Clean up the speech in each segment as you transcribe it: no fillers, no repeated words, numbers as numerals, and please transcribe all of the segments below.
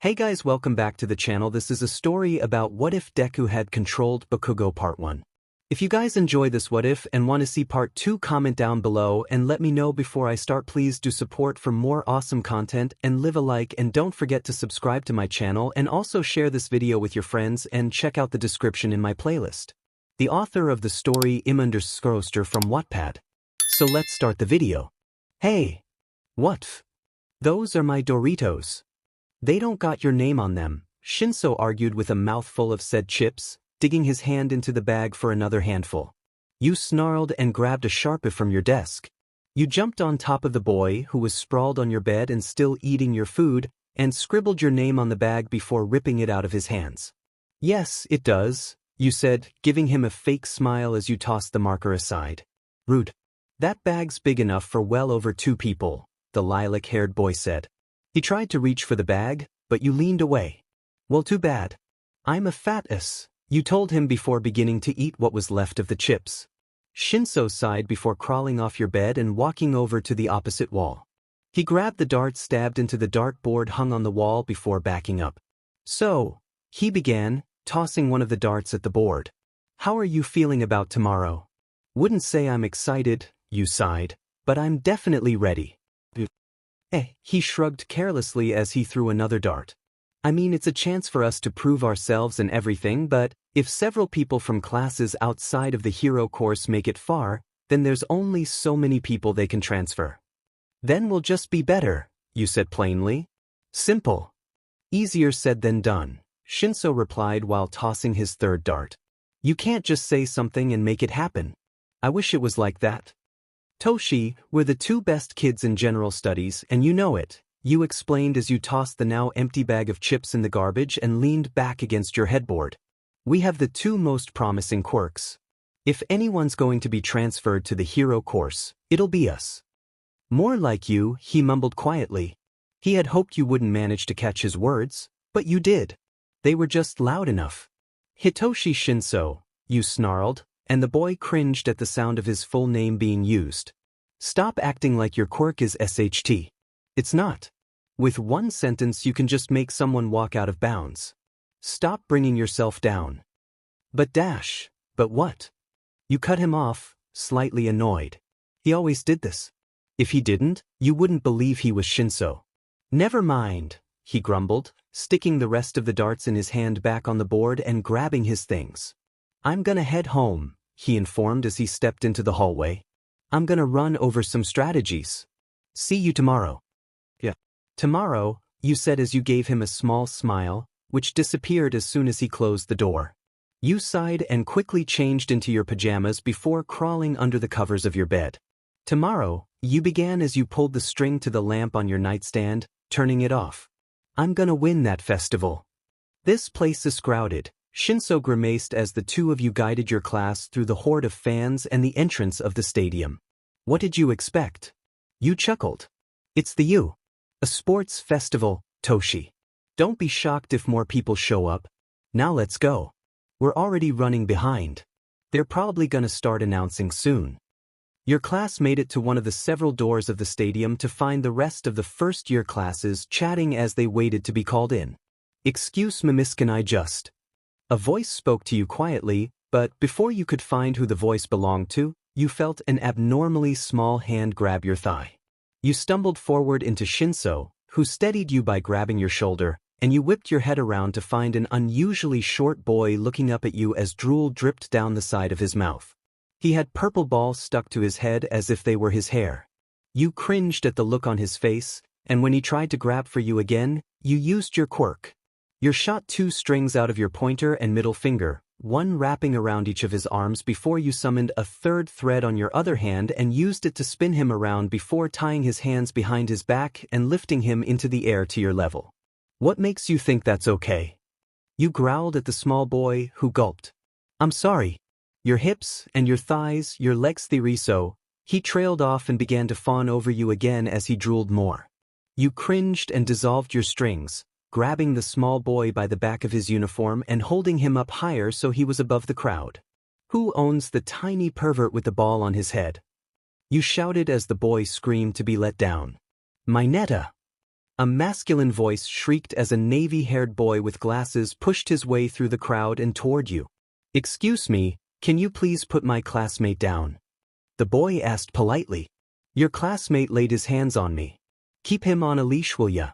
Hey guys, welcome back to the channel. This is a story about what if Deku had controlled Bakugo part 1. If you guys enjoy this what if and want to see part 2, comment down below and let me know before I start. Please do support for more awesome content and leave a like, and don't forget to subscribe to my channel and also share this video with your friends and check out the description in my playlist. The author of the story 𝗵𝗃 from Wattpad. So let's start the video. Hey! What? Those are my Doritos. They don't got your name on them, Shinso argued with a mouthful of said chips, digging his hand into the bag for another handful. You snarled and grabbed a 𝗕𝗏𝗃 from your desk. You jumped on top of the boy who was sprawled on your bed and still eating your food, and scribbled your name on the bag before ripping it out of his hands. Yes, it does, you said, giving him a fake smile as you tossed the marker aside. Rude. That bag's big enough for well over 2 people, the lilac-haired boy said. He tried to reach for the bag, but you leaned away. Well, too bad. I'm a fat ass, you told him before beginning to eat what was left of the chips. Shinso sighed before crawling off your bed and walking over to the opposite wall. He grabbed the dart stabbed into the dartboard hung on the wall before backing up. So, he began, tossing one of the darts at the board. How are you feeling about tomorrow? Wouldn't say I'm excited, you sighed, but I'm definitely ready. He shrugged carelessly as he threw another dart. I mean, it's a chance for us to prove ourselves and everything, but if several people from classes outside of the hero course make it far, then there's only so many people they can transfer. Then we'll just be better, you said plainly. Simple. Easier said than done, Shinso replied while tossing his third dart. You can't just say something and make it happen. I wish it was like that. Toshi, we're the 2 best kids in general studies, and you know it, you explained as you tossed the now empty bag of chips in the garbage and leaned back against your headboard. We have the 2 most promising quirks. If anyone's going to be transferred to the hero course, it'll be us. More like you, he mumbled quietly. He had hoped you wouldn't manage to catch his words, but you did. They were just loud enough. Hitoshi Shinso, you snarled, and the boy cringed at the sound of his full name being used. Stop acting like your quirk is SHT. It's not. With one sentence you can just make someone walk out of bounds. Stop bringing yourself down. But what? You cut him off, slightly annoyed. He always did this. If he didn't, you wouldn't believe he was Shinso. Never mind, he grumbled, sticking the rest of the darts in his hand back on the board and grabbing his things. I'm gonna head home, he informed as he stepped into the hallway. I'm gonna run over some strategies. See you tomorrow. Yeah. Tomorrow, you said as you gave him a small smile, which disappeared as soon as he closed the door. You sighed and quickly changed into your pajamas before crawling under the covers of your bed. Tomorrow, you began as you pulled the string to the lamp on your nightstand, turning it off. I'm gonna win that festival. This place is crowded, Shinso grimaced as the 2 of you guided your class through the horde of fans and the entrance of the stadium. What did you expect? You chuckled. It's a sports festival, Toshi. Don't be shocked if more people show up. Now let's go. We're already running behind. They're probably gonna start announcing soon. Your class made it to one of the several doors of the stadium to find the rest of the first-year classes chatting as they waited to be called in. 𝗧𝗵𝗃𝗲. A voice spoke to you quietly, but before you could find who the voice belonged to, you felt an abnormally small hand grab your thigh. You stumbled forward into Shinso, who steadied you by grabbing your shoulder, and you whipped your head around to find an unusually short boy looking up at you as drool dripped down the side of his mouth. He had purple balls stuck to his head as if they were his hair. You cringed at the look on his face, and when he tried to grab for you again, you used your quirk. You shot 2 strings out of your pointer and middle finger, one wrapping around each of his arms before you summoned a 3rd thread on your other hand and used it to spin him around before tying his hands behind his back and lifting him into the air to your level. What makes you think that's okay? You growled at the small boy, who gulped. I'm sorry. Your hips and your thighs, your legs 𝗧𝗓𝗪. He trailed off and began to fawn over you again as he drooled more. You cringed and dissolved your strings, grabbing the small boy by the back of his uniform and holding him up higher so he was above the crowd. Who owns the tiny pervert with the ball on his head? You shouted as the boy screamed to be let down. Mineta. A masculine voice shrieked as a navy-haired boy with glasses pushed his way through the crowd and toward you. "Excuse me, can you please put my classmate down?" The boy asked politely. "Your classmate laid his hands on me. Keep him on a leash, will ya?"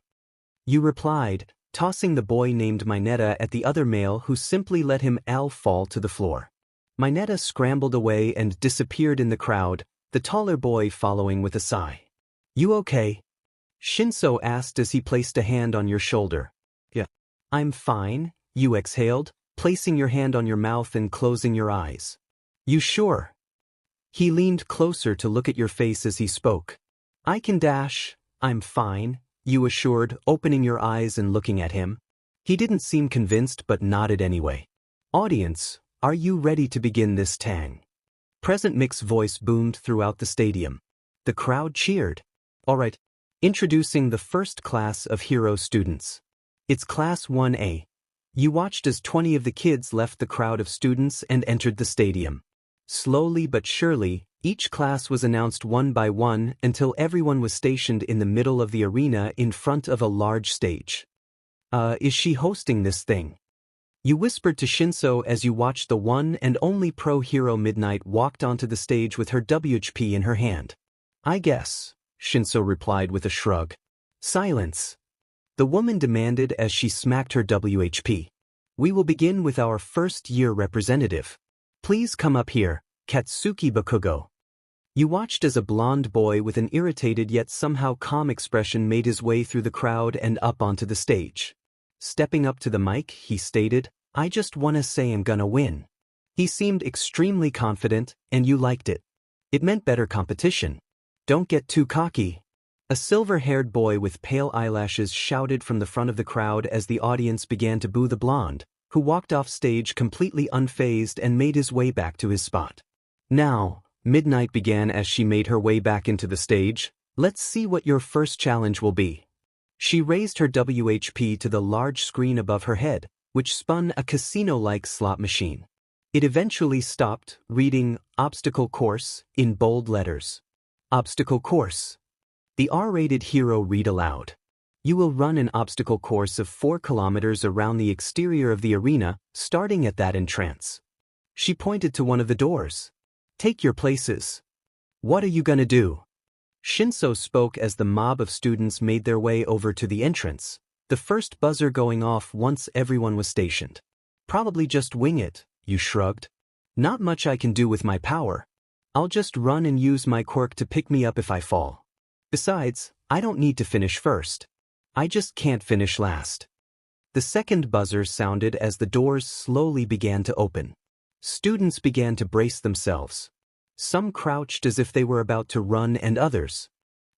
You replied, tossing the boy named Mineta at the other male who simply let him fall to the floor. Mineta scrambled away and disappeared in the crowd, the taller boy following with a sigh. "You okay?" Qinsō asked as he placed a hand on your shoulder. "Yeah. I'm fine," you exhaled, placing your hand on your mouth and closing your eyes. "You sure?" He leaned closer to look at your face as he spoke. "I can dash, I'm fine," you assured, opening your eyes and looking at him. He didn't seem convinced but nodded anyway. "Audience, are you ready to begin this tang?" President Mick's voice boomed throughout the stadium. The crowd cheered. "All right. Introducing the first class of hero students. It's Class 1A. You watched as 20 of the kids left the crowd of students and entered the stadium. Slowly but surely, each class was announced one by one until everyone was stationed in the middle of the arena in front of a large stage. Is she hosting this thing?" You whispered to Qinsō as you watched the one and only pro hero Midnight walked onto the stage with her 𝗕𝗏𝗃 in her hand. "I guess," Qinsō replied with a shrug. "Silence," the woman demanded as she smacked her 𝗕𝗏𝗃. "We will begin with our first-year representative. Please come up here, Katsuki Bakugo." You watched as a blonde boy with an irritated yet somehow calm expression made his way through the crowd and up onto the stage. Stepping up to the mic, he stated, "I just wanna say I'm gonna win." He seemed extremely confident, and you liked it. It meant better competition. "Don't get too cocky," a silver-haired boy with pale eyelashes shouted from the front of the crowd as the audience began to boo the blonde, who walked off stage completely unfazed and made his way back to his spot. "Now," Midnight began as she made her way back into the stage, "let's see what your first challenge will be." She raised her 𝗕𝗏𝗃 to the large screen above her head, which spun a casino-like slot machine. It eventually stopped, reading, "Obstacle Course," in bold letters. "Obstacle Course." The R-rated hero read aloud. "You will run an obstacle course of 4 kilometers around the exterior of the arena, starting at that entrance." She pointed to one of the doors. "Take your places." "What are you gonna do?" Qinsō spoke as the mob of students made their way over to the entrance, the first buzzer going off once everyone was stationed. "Probably just wing it," you shrugged. "Not much I can do with my power. I'll just run and use my quirk to pick me up if I fall. Besides, I don't need to finish first. I just can't finish last." The second buzzer sounded as the doors slowly began to open. Students began to brace themselves. Some crouched as if they were about to run and others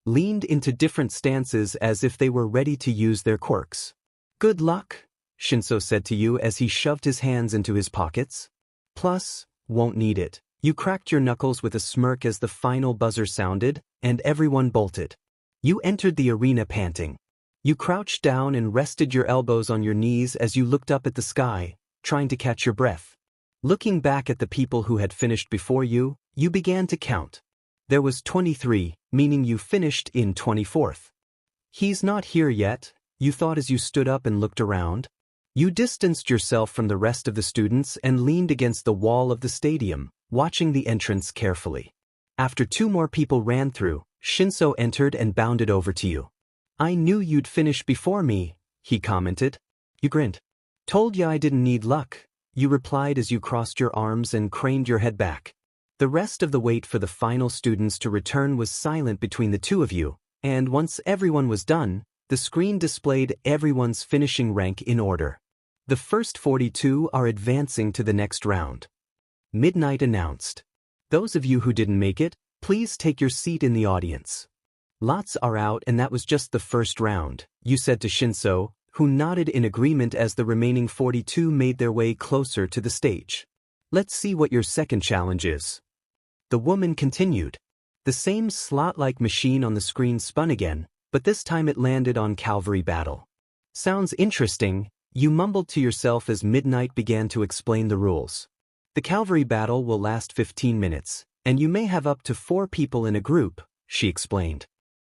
leaned into different stances as if they were ready to use their quirks. "Good luck," Qinsō said to you as he shoved his hands into his pockets. "Plus, won't need it." You cracked your knuckles with a smirk as the final buzzer sounded, and everyone bolted. You entered the arena panting. You crouched down and rested your elbows on your knees as you looked up at the sky, trying to catch your breath. Looking back at the people who had finished before you, you began to count. There was 23, meaning you finished in 24th. "He's not here yet," you thought as you stood up and looked around. You distanced yourself from the rest of the students and leaned against the wall of the stadium, watching the entrance carefully. After 2 more people ran through, Qinsō entered and bounded over to you. "I knew you'd finish before me," he commented. You grinned. "Told ya I didn't need luck," you replied as you crossed your arms and craned your head back. The rest of the wait for the final students to return was silent between the two of you, and once everyone was done, the screen displayed everyone's finishing rank in order. "The first 42 are advancing to the next round," Midnight announced. "Those of you who didn't make it, please take your seat in the audience. Lots are out and that was just the first round," you said to Qinsō, who nodded in agreement as the remaining 42 made their way closer to the stage. "Let's see what your second challenge is." The woman continued. The same slot-like machine on the screen spun again, but this time it landed on cavalry battle. "Sounds interesting," you mumbled to yourself as Midnight began to explain the rules. "The cavalry battle will last 15 minutes, and you may have up to 4 people in a group," she explained.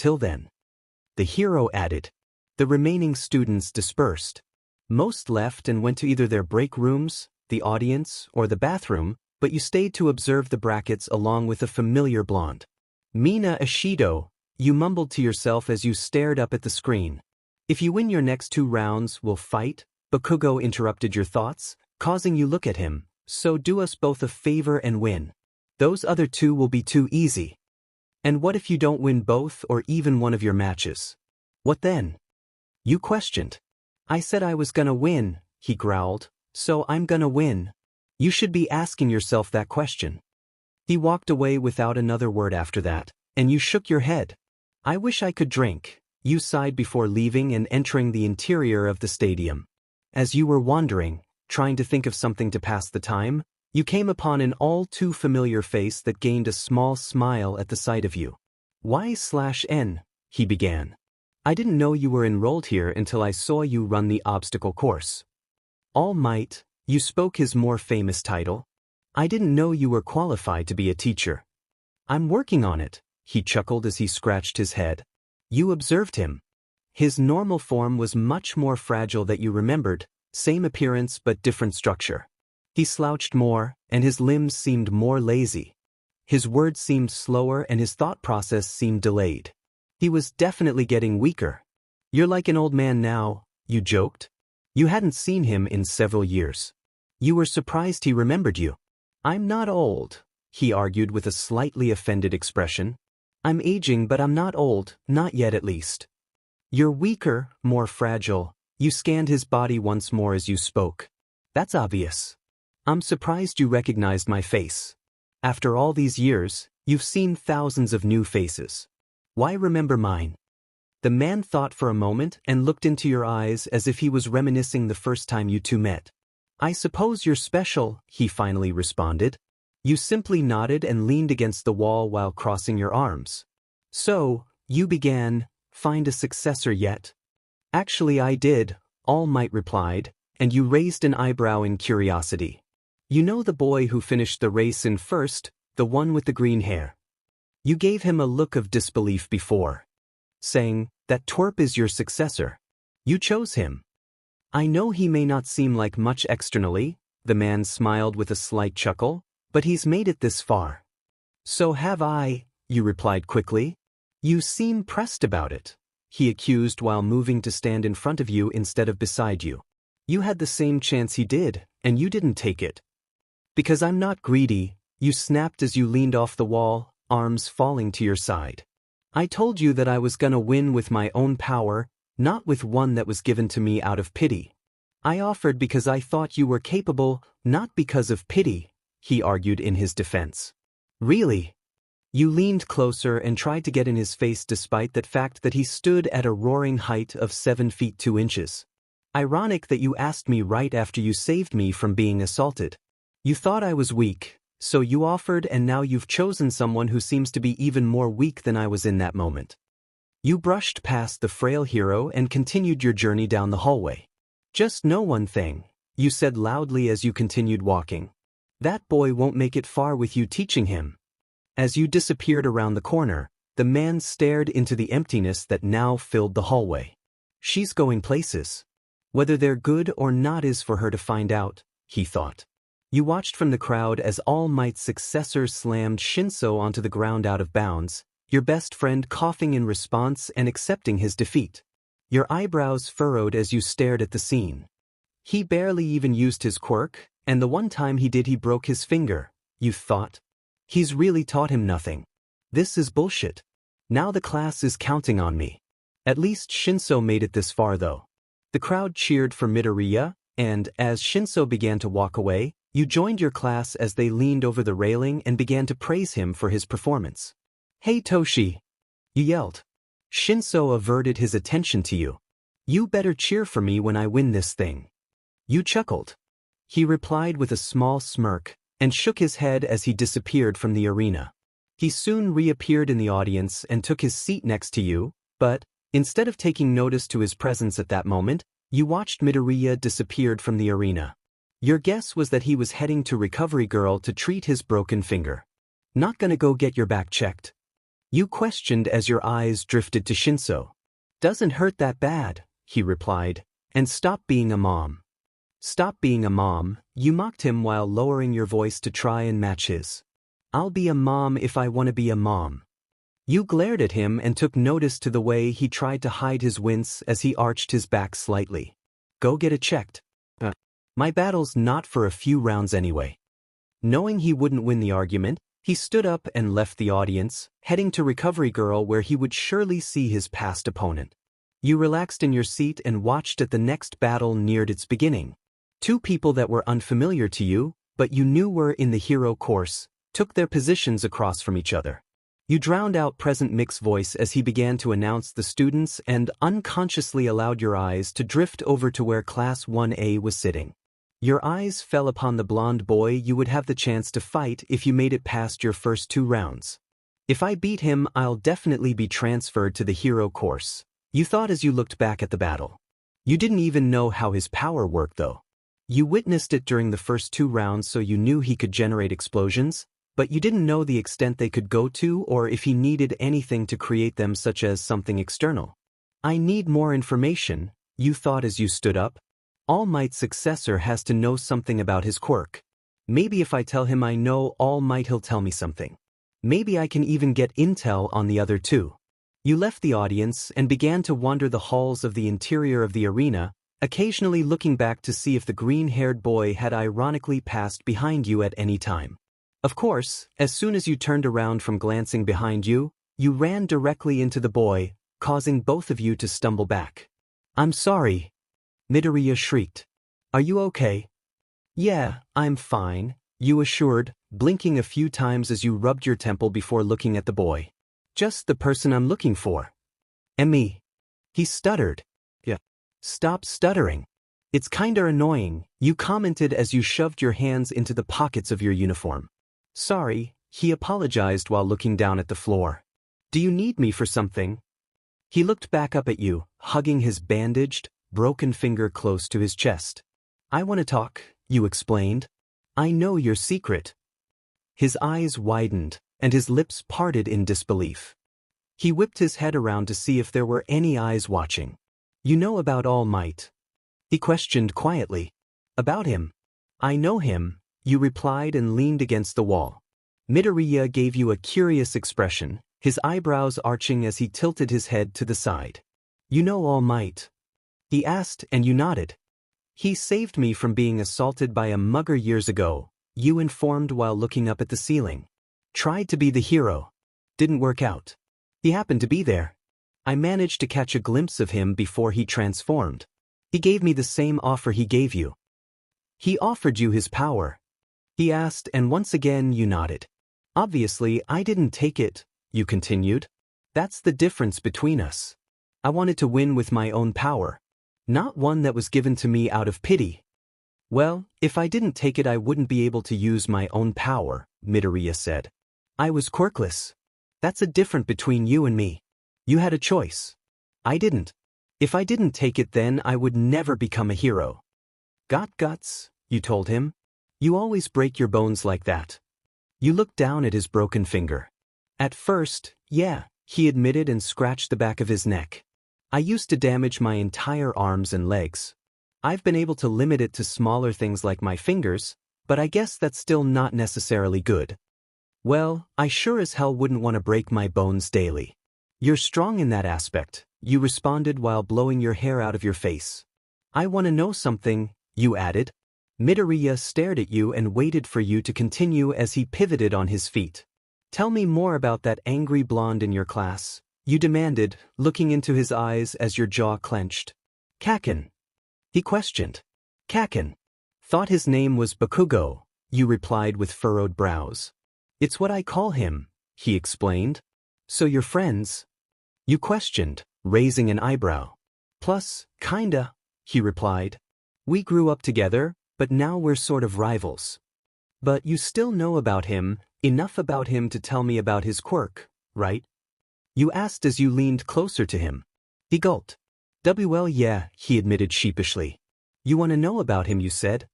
until then. The hero added. The remaining students dispersed. Most left and went to either their break rooms, the audience, or the bathroom, but you stayed to observe the brackets along with a familiar blonde. 𝗵𝗃 you mumbled to yourself as you stared up at the screen. If you win your next 2 rounds, we'll fight. Bakugo interrupted your thoughts, causing you look at him. So do us both a favor and win. Those other 2 will be too easy. And what if you don't win both or even one of your matches? What then? You questioned. I said I was gonna win, he growled, so I'm gonna win. You should be asking yourself that question. He walked away without another word after that, and you shook your head. I wish I could drink, you sighed before leaving and entering the interior of the stadium. As you were wandering, trying to think of something to pass the time, you came upon an all too familiar face that gained a small smile at the sight of you. 𝗧/N, he began. I didn't know you were enrolled here until I saw you run the obstacle course. All Might, you spoke his more famous title. I didn't know you were qualified to be a teacher. I'm working on it, he chuckled as he scratched his head. You observed him. His normal form was much more fragile than you remembered, same appearance but different structure. He slouched more, and his limbs seemed more lazy. His words seemed slower and his thought process seemed delayed. He was definitely getting weaker. You're like an old man now, you joked. You hadn't seen him in several years. You were surprised he remembered you. I'm not old, he argued with a slightly offended expression. I'm aging, but I'm not old, not yet at least. You're weaker, more fragile. You scanned his body once more as you spoke. That's obvious. I'm surprised you recognized my face. After all these years, you've seen thousands of new faces. Why remember mine? The man thought for a moment and looked into your eyes as if he was reminiscing the first time you two met. I suppose you're special, he finally responded. You simply nodded and leaned against the wall while crossing your arms. So, you began, find a successor yet? Actually I did, All Might replied, and you raised an eyebrow in curiosity. You know the boy who finished the race in first, the one with the green hair. You gave him a look of disbelief before, saying, that twerp is your successor. You chose him. I know he may not seem like much externally, the man smiled with a slight chuckle, but he's made it this far. So have I, you replied quickly. You seem pressed about it, he accused while moving to stand in front of you instead of beside you. You had the same chance he did, and you didn't take it. Because I'm not greedy, you snapped as you leaned off the wall, arms falling to your side. I told you that I was gonna win with my own power, not with one that was given to me out of pity. I offered because I thought you were capable, not because of pity, he argued in his defense. Really? You leaned closer and tried to get in his face despite the fact that he stood at a roaring height of 7 feet 2 inches. Ironic that you asked me right after you saved me from being assaulted. You thought I was weak, so you offered, and now you've chosen someone who seems to be even more weak than I was in that moment. You brushed past the frail hero and continued your journey down the hallway. Just know one thing, you said loudly as you continued walking. That boy won't make it far with you teaching him. As you disappeared around the corner, the man stared into the emptiness that now filled the hallway. She's going places. Whether they're good or not is for her to find out, he thought. You watched from the crowd as All Might's successor slammed Shinso onto the ground out of bounds, your best friend coughing in response and accepting his defeat. Your eyebrows furrowed as you stared at the scene. He barely even used his quirk, and the one time he did he broke his finger, you thought. He's really taught him nothing. This is bullshit. Now the class is counting on me. At least Shinso made it this far though. The crowd cheered for Midoriya, and as Shinso began to walk away, you joined your class as they leaned over the railing and began to praise him for his performance. Hey Toshi! You yelled. Shinso averted his attention to you. You better cheer for me when I win this thing. You chuckled. He replied with a small smirk, and shook his head as he disappeared from the arena. He soon reappeared in the audience and took his seat next to you, but, instead of taking notice to his presence at that moment, you watched Midoriya disappeared from the arena. Your guess was that he was heading to Recovery Girl to treat his broken finger. Not gonna go get your back checked? You questioned as your eyes drifted to Shinso. Doesn't hurt that bad, he replied, and stop being a mom. Stop being a mom, you mocked him while lowering your voice to try and match his. I'll be a mom if I want to be a mom. You glared at him and took notice to the way he tried to hide his wince as he arched his back slightly. Go get it checked. My battle's not for a few rounds anyway. Knowing he wouldn't win the argument, he stood up and left the audience, heading to Recovery Girl where he would surely see his past opponent. You relaxed in your seat and watched as the next battle neared its beginning. Two people that were unfamiliar to you, but you knew were in the hero course, took their positions across from each other. You drowned out Present Mick's voice as he began to announce the students and unconsciously allowed your eyes to drift over to where Class 1A was sitting. Your eyes fell upon the blonde boy you would have the chance to fight if you made it past your first 2 rounds. If I beat him, I'll definitely be transferred to the hero course, you thought as you looked back at the battle. You didn't even know how his power worked though. You witnessed it during the first 2 rounds, so you knew he could generate explosions, but you didn't know the extent they could go to or if he needed anything to create them, such as something external. I need more information, you thought as you stood up. All Might's successor has to know something about his quirk. Maybe if I tell him I know All Might, he'll tell me something. Maybe I can even get intel on the other 2. You left the audience and began to wander the halls of the interior of the arena, occasionally looking back to see if the green-haired boy had ironically passed behind you at any time. Of course, as soon as you turned around from glancing behind you, you ran directly into the boy, causing both of you to stumble back. "I'm sorry," Midoriya shrieked. "Are you okay?" "Yeah, I'm fine," you assured, blinking a few times as you rubbed your temple before looking at the boy. "Just the person I'm looking for." "Me," he stuttered. "Yeah. Stop stuttering. It's kinda annoying," you commented as you shoved your hands into the pockets of your uniform. "Sorry," he apologized while looking down at the floor. "Do you need me for something?" He looked back up at you, hugging his bandaged, broken finger close to his chest. "I want to talk," you explained. "I know your secret." His eyes widened, and his lips parted in disbelief. He whipped his head around to see if there were any eyes watching. "You know about All Might?" he questioned quietly. "About him?" "I know him," you replied and leaned against the wall. Midoriya gave you a curious expression, his eyebrows arching as he tilted his head to the side. "You know All Might?" he asked, and you nodded. "He saved me from being assaulted by a mugger years ago," you informed while looking up at the ceiling. "Tried to be the hero. Didn't work out. He happened to be there. I managed to catch a glimpse of him before he transformed. He gave me the same offer he gave you." "He offered you his power?" he asked, and once again you nodded. "Obviously, I didn't take it," you continued. "That's the difference between us. I wanted to win with my own power, not one that was given to me out of pity." "Well, if I didn't take it I wouldn't be able to use my own power," Midoriya said. "I was quirkless. That's a difference between you and me. You had a choice. I didn't. If I didn't take it then I would never become a hero." "Got guts," you told him. "You always break your bones like that." You looked down at his broken finger. "At first, yeah," he admitted and scratched the back of his neck. "I used to damage my entire arms and legs. I've been able to limit it to smaller things like my fingers, but I guess that's still not necessarily good." "Well, I sure as hell wouldn't want to break my bones daily." "You're strong in that aspect," you responded while blowing your hair out of your face. "I want to know something," you added. Midoriya stared at you and waited for you to continue as he pivoted on his feet. "Tell me more about that angry blonde in your class," you demanded, looking into his eyes as your jaw clenched. "Kaken?" he questioned. "Kaken. Thought his name was Bakugo," you replied with furrowed brows. "It's what I call him," he explained. "So you're friends?" you questioned, raising an eyebrow. "Plus, kinda," he replied. "We grew up together, but now we're sort of rivals." "But you still know about him, enough about him to tell me about his quirk, right?" you asked as you leaned closer to him. He gulped. "Well, yeah," he admitted sheepishly. "You want to know about him, you said?"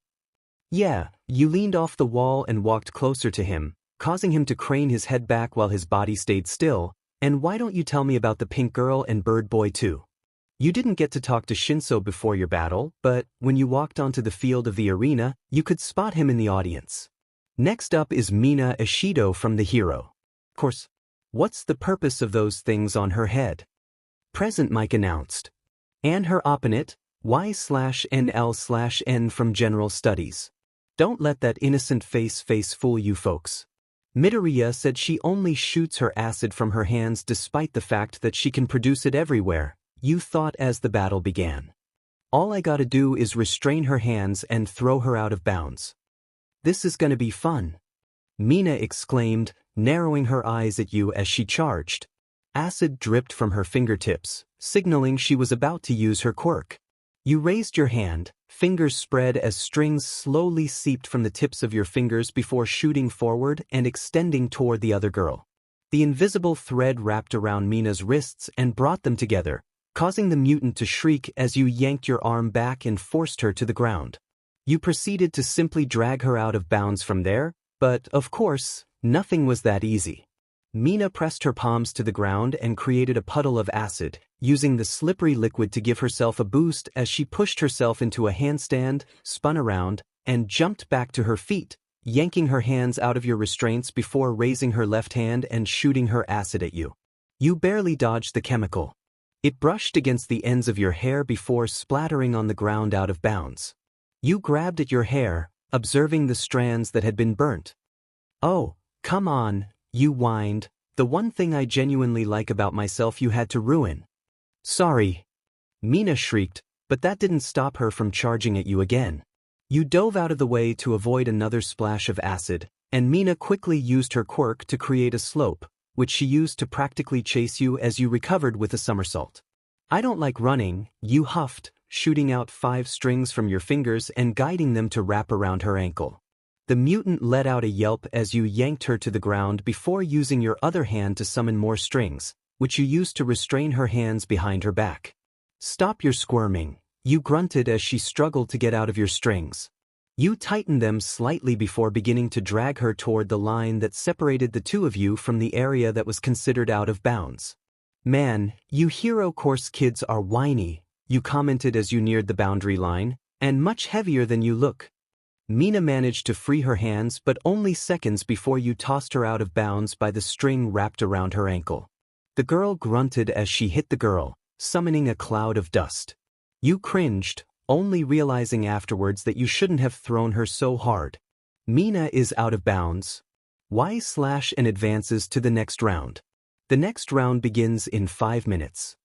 "Yeah," you leaned off the wall and walked closer to him, causing him to crane his head back while his body stayed still. "And why don't you tell me about the pink girl and bird boy too? You didn't get to talk to Shinso before your battle, but when you walked onto the field of the arena, you could spot him in the audience. Next up is Mina Ishido from the hero. Of course, what's the purpose of those things on her head?" "Present," Mike announced. "And her opponent, Y/NL/N from General Studies. Don't let that innocent face fool you folks." Midoriya said she only shoots her acid from her hands despite the fact that she can produce it everywhere, you thought as the battle began. "All I gotta do is restrain her hands and throw her out of bounds. This is gonna be fun," Mina exclaimed, narrowing her eyes at you as she charged. Acid dripped from her fingertips, signaling she was about to use her quirk. You raised your hand, fingers spread as strings slowly seeped from the tips of your fingers before shooting forward and extending toward the other girl. The invisible thread wrapped around Mina's wrists and brought them together, causing the mutant to shriek as you yanked your arm back and forced her to the ground. You proceeded to simply drag her out of bounds from there, but, of course, nothing was that easy. Mina pressed her palms to the ground and created a puddle of acid, using the slippery liquid to give herself a boost as she pushed herself into a handstand, spun around, and jumped back to her feet, yanking her hands out of your restraints before raising her left hand and shooting her acid at you. You barely dodged the chemical. It brushed against the ends of your hair before splattering on the ground out of bounds. You grabbed at your hair, observing the strands that had been burnt. "Oh, come on," you whined. "The one thing I genuinely like about myself you had to ruin." "Sorry," Mina shrieked, but that didn't stop her from charging at you again. You dove out of the way to avoid another splash of acid, and Mina quickly used her quirk to create a slope, which she used to practically chase you as you recovered with a somersault. "I don't like running," you huffed, shooting out 5 strings from your fingers and guiding them to wrap around her ankle. The mutant let out a yelp as you yanked her to the ground before using your other hand to summon more strings, which you used to restrain her hands behind her back. "Stop your squirming," you grunted as she struggled to get out of your strings. You tightened them slightly before beginning to drag her toward the line that separated the two of you from the area that was considered out of bounds. "Man, you hero course kids are whiny," you commented as you neared the boundary line, "and much heavier than you look." Mina managed to free her hands but only seconds before you tossed her out of bounds by the string wrapped around her ankle. The girl grunted as she hit the girl, summoning a cloud of dust. You cringed, only realizing afterwards that you shouldn't have thrown her so hard. Mina is out of bounds. // advances to the next round. The next round begins in 5 minutes.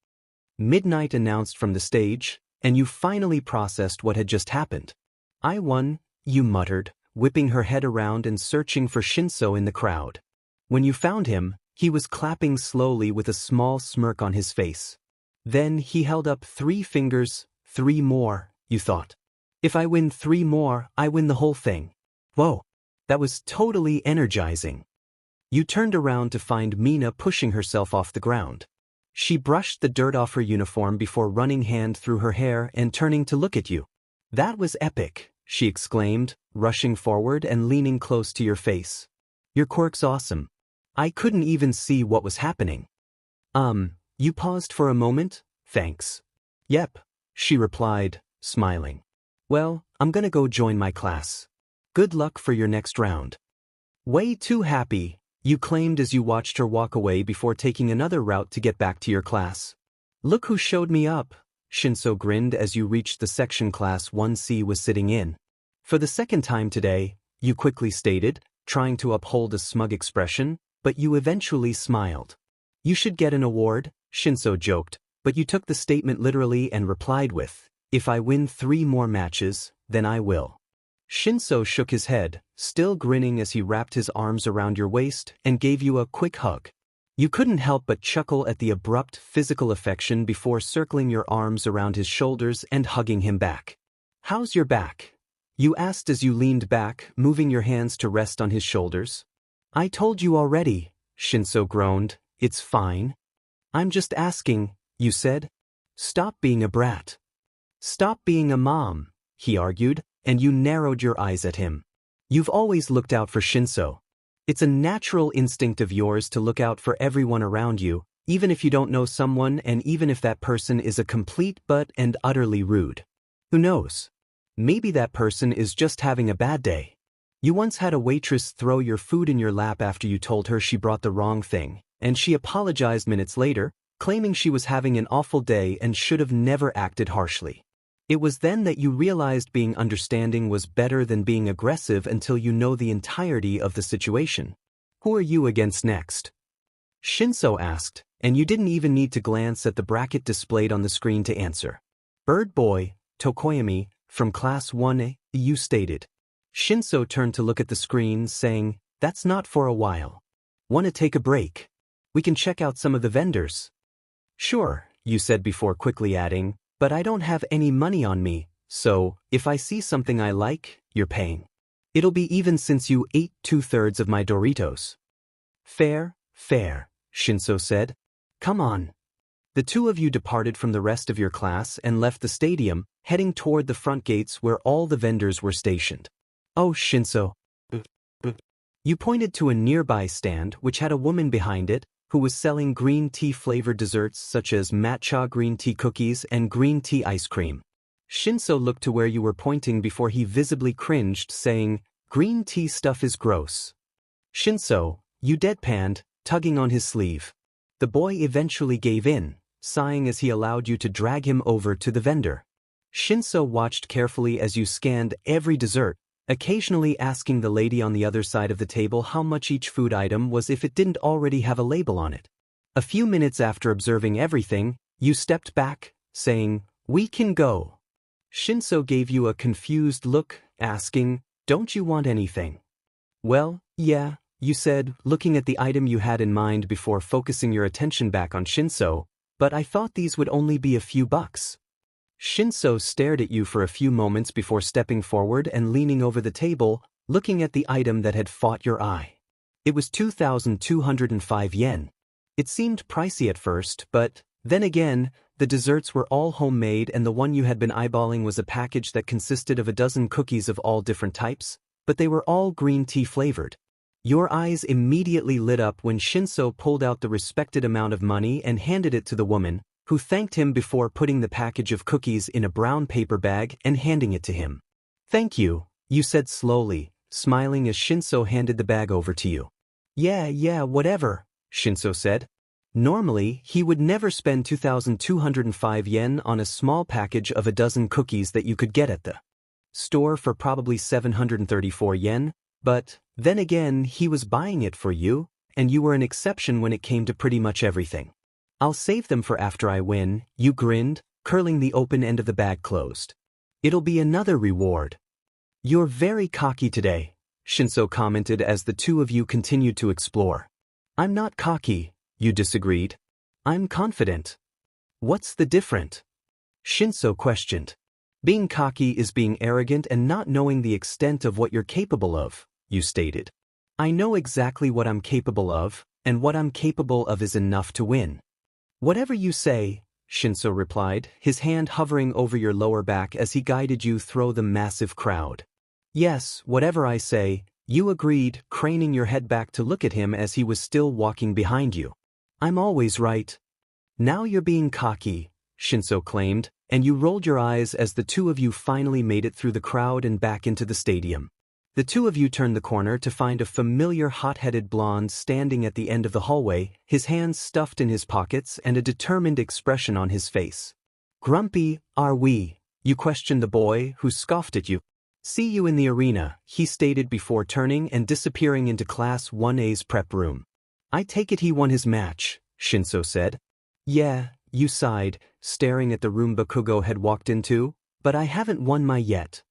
Midnight announced from the stage, and you finally processed what had just happened. "I won," you muttered, whipping her head around and searching for Qinsō in the crowd. When you found him, he was clapping slowly with a small smirk on his face. Then he held up 3 fingers. 3 more, you thought. "If I win 3 more, I win the whole thing." Whoa, that was totally energizing. You turned around to find Mina pushing herself off the ground. She brushed the dirt off her uniform before running hand through her hair and turning to look at you. "That was epic," she exclaimed, rushing forward and leaning close to your face. "Your quirk's awesome. I couldn't even see what was happening." You paused for a moment. "Thanks." "Yep," she replied, smiling. "Well, I'm gonna go join my class. Good luck for your next round." "Way too happy," you claimed as you watched her walk away before taking another route to get back to your class. "Look who showed me up," Qinsō grinned as you reached the section class 1C was sitting in. "For the second time today," you quickly stated, trying to uphold a smug expression, but you eventually smiled. "You should get an award," Qinsō joked, but you took the statement literally and replied with, "If I win 3 more matches, then I will." Qinsō shook his head, still grinning as he wrapped his arms around your waist and gave you a quick hug. You couldn't help but chuckle at the abrupt physical affection before circling your arms around his shoulders and hugging him back. "How's your back?" you asked as you leaned back, moving your hands to rest on his shoulders. "I told you already," Qinsō groaned. "It's fine." "I'm just asking," you said. "Stop being a brat." "Stop being a mom," he argued, and you narrowed your eyes at him. You've always looked out for Qinsō. It's a natural instinct of yours to look out for everyone around you, even if you don't know someone and even if that person is a complete butt and utterly rude. Who knows? Maybe that person is just having a bad day. You once had a waitress throw your food in your lap after you told her she brought the wrong thing, and she apologized minutes later, claiming she was having an awful day and should have never acted harshly. It was then that you realized being understanding was better than being aggressive until you know the entirety of the situation. "Who are you against next?" Qinsō asked, and you didn't even need to glance at the bracket displayed on the screen to answer. "Bird Boy, Tokoyami, from Class 1A, you stated. Qinsō turned to look at the screen, saying, "That's not for a while. Want to take a break? We can check out some of the vendors." "Sure," you said before quickly adding, "but I don't have any money on me, so, if I see something I like, you're paying. It'll be even since you ate 2/3 of my Doritos." "Fair, fair," Qinsō said. "Come on." The two of you departed from the rest of your class and left the stadium, heading toward the front gates where all the vendors were stationed. "Oh, Qinsō." You pointed to a nearby stand which had a woman behind it, who was selling green tea-flavored desserts such as matcha green tea cookies and green tea ice cream. Qinsō looked to where you were pointing before he visibly cringed, saying, "Green tea stuff is gross." "Qinsō," you deadpanned, tugging on his sleeve. The boy eventually gave in, sighing as he allowed you to drag him over to the vendor. 𝗫𝗁𝗀 watched carefully as you scanned every dessert, occasionally asking the lady on the other side of the table how much each food item was if it didn't already have a label on it. A few minutes after observing everything, you stepped back, saying, "We can go." 𝗫𝗁𝗀 gave you a confused look, asking, "Don't you want anything?" "Well, yeah," you said, looking at the item you had in mind before focusing your attention back on 𝗫𝗁𝗀, "but I thought these would only be a few bucks." 𝗫𝗁𝗀 stared at you for a few moments before stepping forward and leaning over the table, looking at the item that had fought your eye. It was 2,205 yen. It seemed pricey at first, but then again, the desserts were all homemade and the one you had been eyeballing was a package that consisted of a dozen cookies of all different types, but they were all green tea flavored. Your eyes immediately lit up when 𝗫𝗁𝗀 pulled out the respected amount of money and handed it to the woman, who thanked him before putting the package of cookies in a brown paper bag and handing it to him. "Thank you," you said slowly, smiling as 𝗫𝗁𝗀 handed the bag over to you. Yeah, whatever," 𝗫𝗁𝗀 said. Normally, he would never spend 2,205 yen on a small package of a dozen cookies that you could get at the store for probably 734 yen, but then again he was buying it for you, and you were an exception when it came to pretty much everything. "I'll save them for after I win," you grinned, curling the open end of the bag closed. "It'll be another reward." "You're very cocky today," 𝗫𝗁𝗀 commented as the two of you continued to explore. "I'm not cocky," you disagreed. "I'm confident." "What's the difference?" 𝗫𝗁𝗀 questioned. "Being cocky is being arrogant and not knowing the extent of what you're capable of," you stated. "I know exactly what I'm capable of, and what I'm capable of is enough to win." "Whatever you say," 𝗫𝗁𝗀 replied, his hand hovering over your lower back as he guided you through the massive crowd. "Yes, whatever I say," you agreed, craning your head back to look at him as he was still walking behind you. "I'm always right." "Now you're being cocky," 𝗫𝗁𝗀 claimed, and you rolled your eyes as the two of you finally made it through the crowd and back into the stadium. The two of you turned the corner to find a familiar hot-headed blonde standing at the end of the hallway, his hands stuffed in his pockets and a determined expression on his face. "Grumpy, are we?" you questioned the boy, who scoffed at you. "See you in the arena," he stated before turning and disappearing into Class 1A's prep room. "I take it he won his match," 𝗫𝗁𝗀 said. "Yeah," you sighed, staring at the room Bakugo had walked into, "but I haven't won my yet."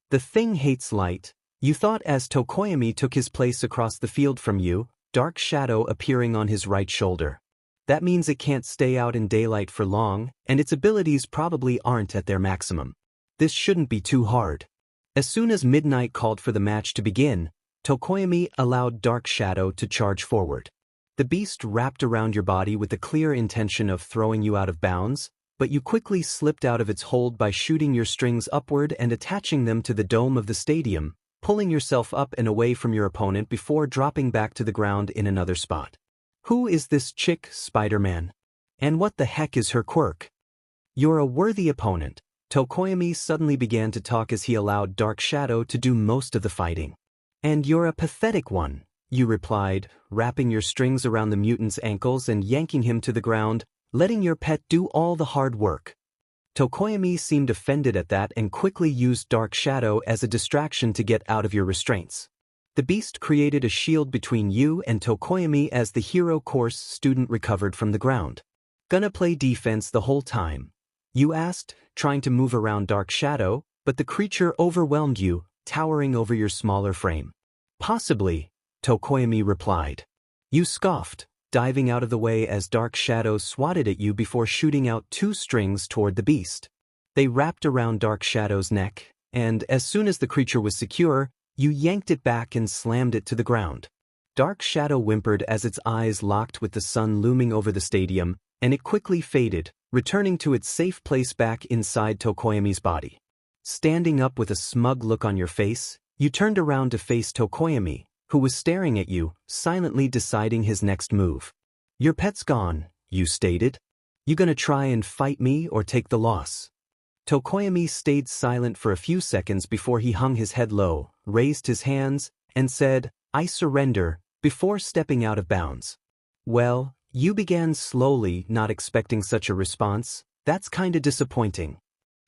"The thing hates light," you thought as 𝗕𝗁𝗄𝗧 took his place across the field from you, dark shadow appearing on his right shoulder. "That means it can't stay out in daylight for long, and its abilities probably aren't at their maximum. This shouldn't be too hard." As soon as midnight called for the match to begin, 𝗕𝗁𝗄𝗧 allowed Dark Shadow to charge forward. The beast wrapped around your body with the clear intention of throwing you out of bounds, but you quickly slipped out of its hold by shooting your strings upward and attaching them to the dome of the stadium, pulling yourself up and away from your opponent before dropping back to the ground in another spot. "Who is this chick, Spider-Man? And what the heck is her quirk?" "You're a worthy opponent," 𝗕𝗁𝗄𝗧 suddenly began to talk as he allowed Dark Shadow to do most of the fighting. "And you're a pathetic one," you replied, wrapping your strings around the mutant's ankles and yanking him to the ground, letting your pet do all the hard work. 𝗕𝗁𝗄𝗧 seemed offended at that and quickly used Dark Shadow as a distraction to get out of your restraints. The beast created a shield between you and 𝗕𝗁𝗄𝗧 as the hero course student recovered from the ground. "Gonna play defense the whole time?" you asked, trying to move around Dark Shadow, but the creature overwhelmed you, towering over your smaller frame. "Possibly," 𝗕𝗁𝗄𝗧 replied. You scoffed, diving out of the way as Dark Shadow swatted at you before shooting out two strings toward the beast. They wrapped around Dark Shadow's neck, and as soon as the creature was secure, you yanked it back and slammed it to the ground. Dark Shadow whimpered as its eyes locked with the sun looming over the stadium, and it quickly faded, returning to its safe place back inside 𝗕𝗁𝗄𝗧's body. Standing up with a smug look on your face, you turned around to face 𝗕𝗁𝗄𝗧, who was staring at you, silently deciding his next move. "Your pet's gone," you stated. "You gonna try and fight me or take the loss?" 𝗕𝗁𝗄𝗧 stayed silent for a few seconds before he hung his head low, raised his hands, and said, "I surrender," before stepping out of bounds. "Well, You began slowly, not expecting such a response. That's kinda disappointing.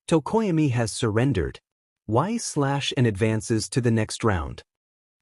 𝗕𝗁𝗵𝗃 has surrendered. 𝗧𝗏 and advances to the next round.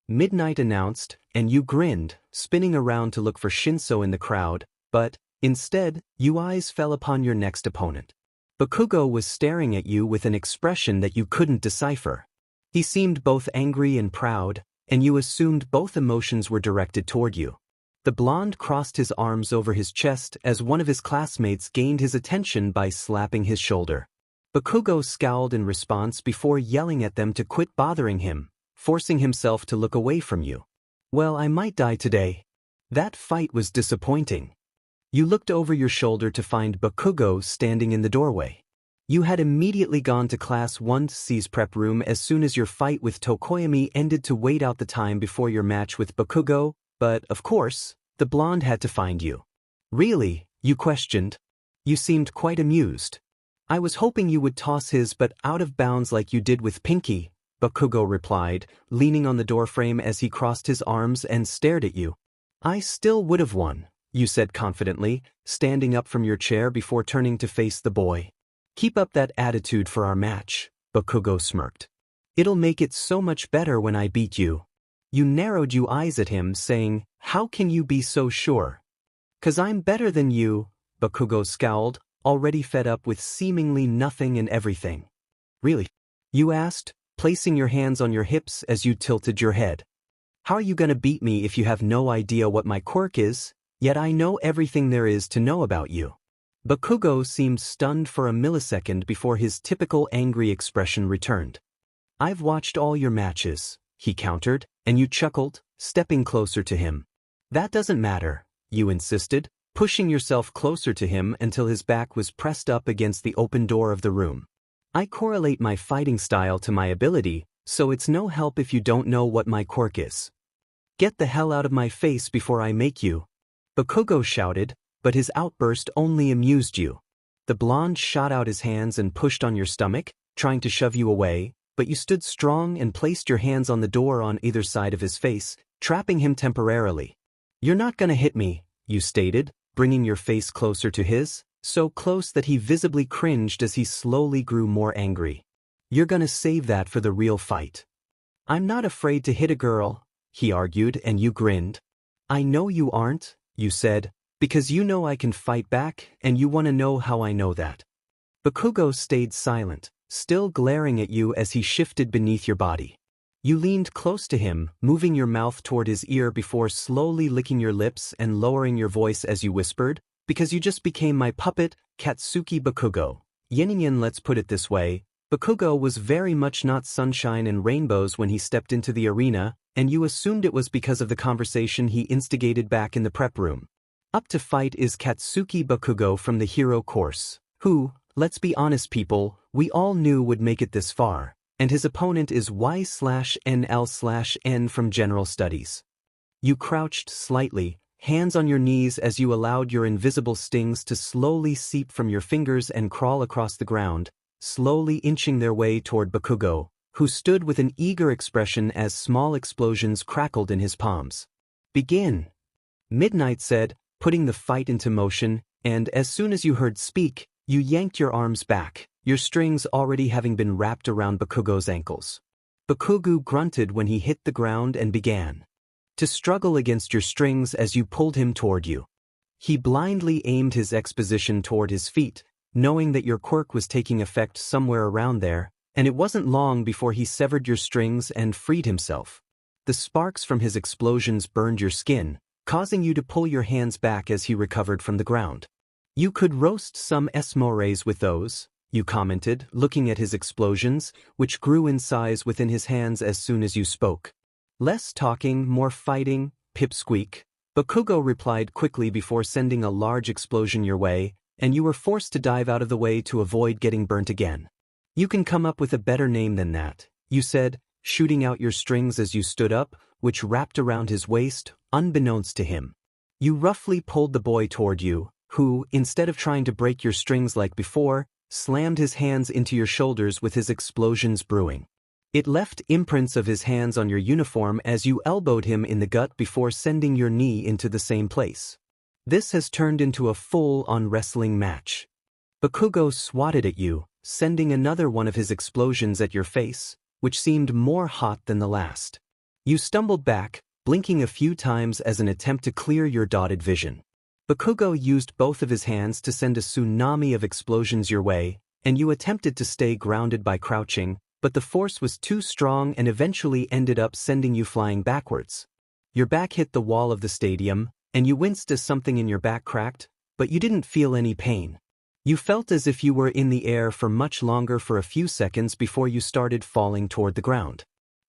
Midnight announced, and you grinned, spinning around to look for Shinso in the crowd, but, instead, your eyes fell upon your next opponent. Bakugo was staring at you with an expression that you couldn't decipher. He seemed both angry and proud, and you assumed both emotions were directed toward you. The blonde crossed his arms over his chest as one of his classmates gained his attention by slapping his shoulder. Bakugo scowled in response before yelling at them to quit bothering him, forcing himself to look away from you. Well, I might die today. That fight was disappointing. You looked over your shoulder to find Bakugo standing in the doorway. You had immediately gone to Class 1C's prep room as soon as your fight with 𝗕𝗁𝗵𝗃 ended to wait out the time before your match with Bakugo, but, of course, the blonde had to find you. Really? You questioned. You seemed quite amused. I was hoping you would toss his butt out of bounds like you did with Pinky, Bakugo replied, leaning on the doorframe as he crossed his arms and stared at you. I still would have won, you said confidently, standing up from your chair before turning to face the boy. Keep up that attitude for our match, Bakugo smirked. It'll make it so much better when I beat you. You narrowed your eyes at him, saying, How can you be so sure? 'Cause I'm better than you, Bakugo scowled, already fed up with seemingly nothing and everything. Really? You asked, placing your hands on your hips as you tilted your head. How are you gonna beat me if you have no idea what my quirk is, yet I know everything there is to know about you? Bakugo seemed stunned for a millisecond before his typical angry expression returned. I've watched all your matches, he countered, and you chuckled, stepping closer to him. That doesn't matter, you insisted, pushing yourself closer to him until his back was pressed up against the open door of the room. I correlate my fighting style to my ability, so it's no help if you don't know what my quirk is. Get the hell out of my face before I make you, Bakugo shouted, but his outburst only amused you. The blonde shot out his hands and pushed on your stomach, trying to shove you away, but you stood strong and placed your hands on the door on either side of his face, trapping him temporarily. You're not gonna hit me, you stated, bringing your face closer to his, so close that he visibly cringed as he slowly grew more angry. You're gonna save that for the real fight. I'm not afraid to hit a girl, he argued, and you grinned. I know you aren't, you said, because you know I can fight back, and you want to know how I know that. Bakugo stayed silent, still glaring at you as he shifted beneath your body. You leaned close to him, moving your mouth toward his ear before slowly licking your lips and lowering your voice as you whispered, because you just became my puppet, Katsuki Bakugo. Yin, let's put it this way, Bakugo was very much not sunshine and rainbows when he stepped into the arena, and you assumed it was because of the conversation he instigated back in the prep room. Up to fight is Katsuki Bakugo from the hero course, who, let's be honest people, we all knew would make it this far, and his opponent is Y/NL/N from general studies. You crouched slightly, hands on your knees as you allowed your invisible stings to slowly seep from your fingers and crawl across the ground, slowly inching their way toward Bakugo, who stood with an eager expression as small explosions crackled in his palms. Begin, Midnight said, putting the fight into motion, and as soon as you heard speak, you yanked your arms back, your strings already having been wrapped around Bakugo's ankles. Bakugo grunted when he hit the ground and began to struggle against your strings as you pulled him toward you. He blindly aimed his exposition toward his feet, knowing that your quirk was taking effect somewhere around there, and it wasn't long before he severed your strings and freed himself. The sparks from his explosions burned your skin, causing you to pull your hands back as he recovered from the ground. You could roast some 𝗬𝗲𝗄𝗃 with those, you commented, looking at his explosions, which grew in size within his hands as soon as you spoke. Less talking, more fighting, pipsqueak, Bakugo replied quickly before sending a large explosion your way, and you were forced to dive out of the way to avoid getting burnt again. You can come up with a better name than that, you said, shooting out your strings as you stood up, which wrapped around his waist, unbeknownst to him. You roughly pulled the boy toward you, who, instead of trying to break your strings like before, slammed his hands into your shoulders with his explosions brewing. It left imprints of his hands on your uniform as you elbowed him in the gut before sending your knee into the same place. This has turned into a full-on wrestling match. Bakugo swatted at you, sending another one of his explosions at your face, which seemed more hot than the last. You stumbled back, blinking a few times as an attempt to clear your dotted vision. Bakugo used both of his hands to send a tsunami of explosions your way, and you attempted to stay grounded by crouching, but the force was too strong and eventually ended up sending you flying backwards. Your back hit the wall of the stadium, and you winced as something in your back cracked, but you didn't feel any pain. You felt as if you were in the air for much longer for a few seconds before you started falling toward the ground.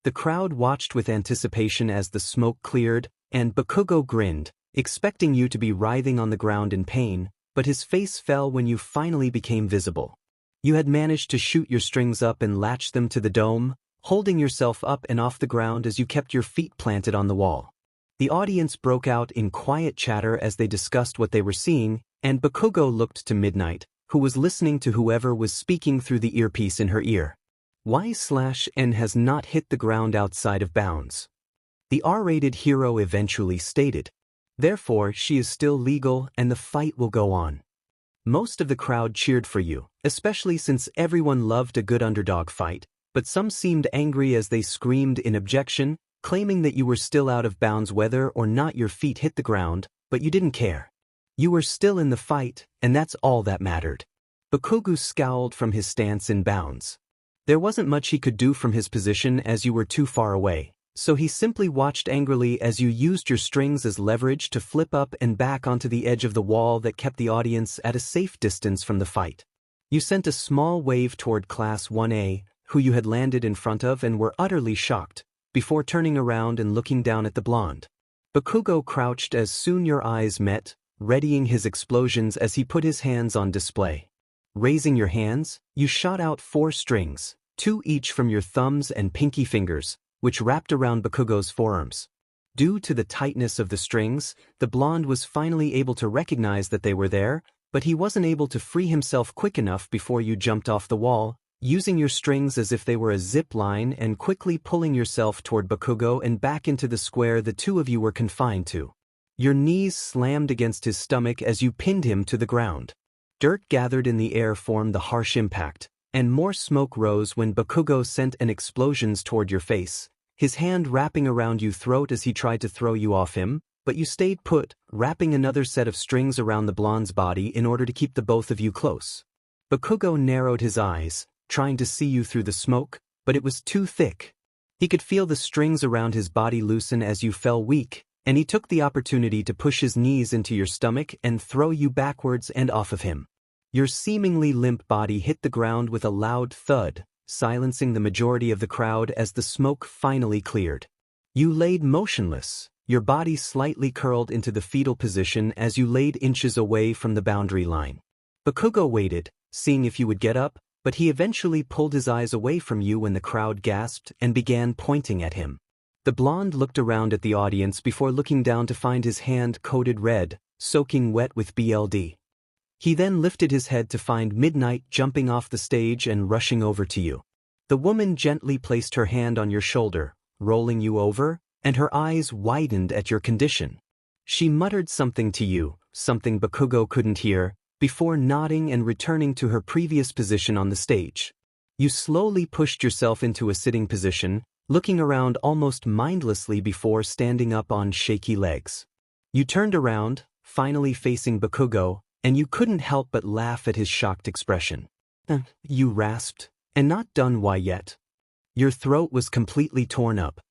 The crowd watched with anticipation as the smoke cleared, and Bakugo grinned, expecting you to be writhing on the ground in pain, but his face fell when you finally became visible. You had managed to shoot your strings up and latch them to the dome, holding yourself up and off the ground as you kept your feet planted on the wall. The audience broke out in quiet chatter as they discussed what they were seeing, and Bakugo looked to Midnight, who was listening to whoever was speaking through the earpiece in her ear. 𝗧𝗵𝗃 has not hit the ground outside of bounds. The R-rated hero eventually stated. Therefore, she is still legal and the fight will go on. Most of the crowd cheered for you, especially since everyone loved a good underdog fight, but some seemed angry as they screamed in objection, claiming that you were still out of bounds whether or not your feet hit the ground, but you didn't care. You were still in the fight, and that's all that mattered. Bakugo scowled from his stance in bounds. There wasn't much he could do from his position as you were too far away, so he simply watched angrily as you used your strings as leverage to flip up and back onto the edge of the wall that kept the audience at a safe distance from the fight. You sent a small wave toward Class 1A, who you had landed in front of and were utterly shocked, before turning around and looking down at the blonde. Bakugo crouched as soon your eyes met, readying his explosions as he put his hands on display. Raising your hands, you shot out 4 strings, 2 each from your thumbs and pinky fingers, which wrapped around Bakugo's forearms. Due to the tightness of the strings, the blonde was finally able to recognize that they were there, but he wasn't able to free himself quick enough before you jumped off the wall, using your strings as if they were a zip line and quickly pulling yourself toward Bakugo and back into the square the two of you were confined to. Your knees slammed against his stomach as you pinned him to the ground. Dirt gathered in the air formed the harsh impact, and more smoke rose when Bakugo sent an explosions toward your face, his hand wrapping around your throat as he tried to throw you off him, but you stayed put, wrapping another set of strings around the blonde's body in order to keep the both of you close. Bakugo narrowed his eyes, trying to see you through the smoke, but it was too thick. He could feel the strings around his body loosen as you fell weak, and he took the opportunity to push his knees into your stomach and throw you backwards and off of him. Your seemingly limp body hit the ground with a loud thud, silencing the majority of the crowd as the smoke finally cleared. You laid motionless, your body slightly curled into the fetal position as you laid inches away from the boundary line. Bakugo waited, seeing if you would get up, but he eventually pulled his eyes away from you when the crowd gasped and began pointing at him. The blonde looked around at the audience before looking down to find his hand coated red, soaking wet with blood. He then lifted his head to find Midnight jumping off the stage and rushing over to you. The woman gently placed her hand on your shoulder, rolling you over, and her eyes widened at your condition. She muttered something to you, something Bakugo couldn't hear, before nodding and returning to her previous position on the stage. You slowly pushed yourself into a sitting position, looking around almost mindlessly before standing up on shaky legs. You turned around, finally facing Bakugo, and you couldn't help but laugh at his shocked expression. You rasped, and not done why yet. Your throat was completely torn up.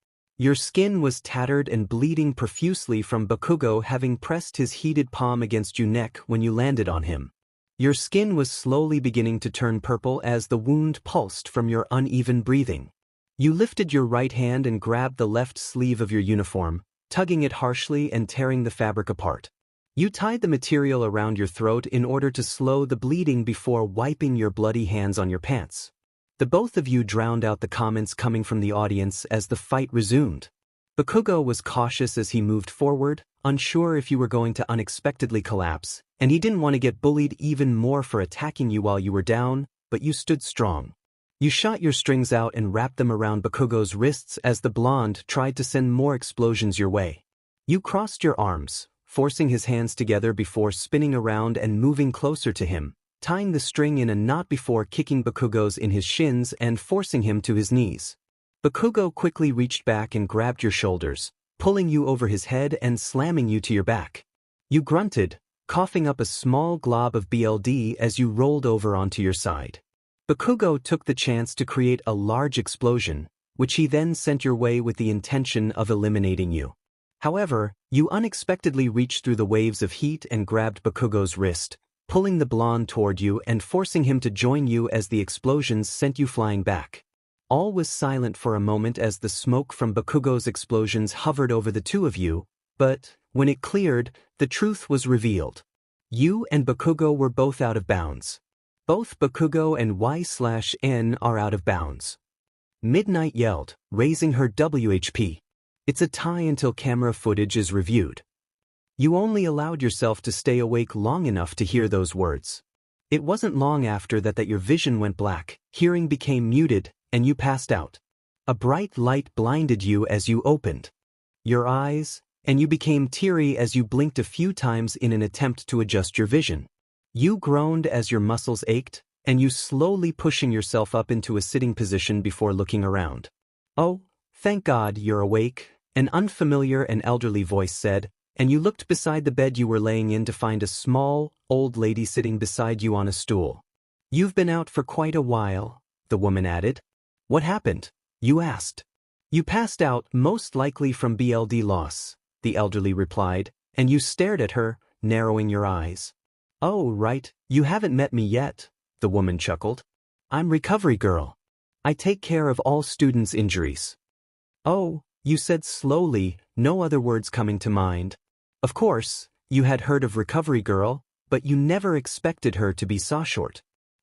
Your skin was tattered and bleeding profusely from Bakugo having pressed his heated palm against your neck when you landed on him. Your skin was slowly beginning to turn purple as the wound pulsed from your uneven breathing. You lifted your right hand and grabbed the left sleeve of your uniform, tugging it harshly and tearing the fabric apart. You tied the material around your throat in order to slow the bleeding before wiping your bloody hands on your pants. The both of you drowned out the comments coming from the audience as the fight resumed. Bakugo was cautious as he moved forward, unsure if you were going to unexpectedly collapse, and he didn't want to get bullied even more for attacking you while you were down, but you stood strong. You shot your strings out and wrapped them around Bakugo's wrists as the blonde tried to send more explosions your way. You crossed your arms, forcing his hands together before spinning around and moving closer to him, tying the string in a knot before kicking Bakugo's in his shins and forcing him to his knees. Bakugo quickly reached back and grabbed your shoulders, pulling you over his head and slamming you to your back. You grunted, coughing up a small glob of BLD as you rolled over onto your side. Bakugo took the chance to create a large explosion, which he then sent your way with the intention of eliminating you. However, you unexpectedly reached through the waves of heat and grabbed Bakugo's wrist, pulling the blonde toward you and forcing him to join you as the explosions sent you flying back. All was silent for a moment as the smoke from Bakugo's explosions hovered over the two of you, but, when it cleared, the truth was revealed. You and Bakugo were both out of bounds. Both Bakugo and 𝗧𝗏 are out of bounds. Midnight yelled, raising her WHP. It's a tie until camera footage is reviewed. You only allowed yourself to stay awake long enough to hear those words. It wasn't long after that your vision went black, hearing became muted, and you passed out. A bright light blinded you as you opened your eyes, and you became teary as you blinked a few times in an attempt to adjust your vision. You groaned as your muscles ached, and you slowly pushing yourself up into a sitting position before looking around. "Oh, thank God you're awake," an unfamiliar and elderly voice said, and you looked beside the bed you were laying in to find a small, old lady sitting beside you on a stool. "You've been out for quite a while," the woman added. "What happened?" you asked. "You passed out, most likely from BLD loss," the elderly replied, and you stared at her, narrowing your eyes. "Oh, right, you haven't met me yet," the woman chuckled. "I'm Recovery Girl. I take care of all students' injuries." "Oh," you said slowly, no other words coming to mind. Of course, you had heard of Recovery Girl, but you never expected her to be so short.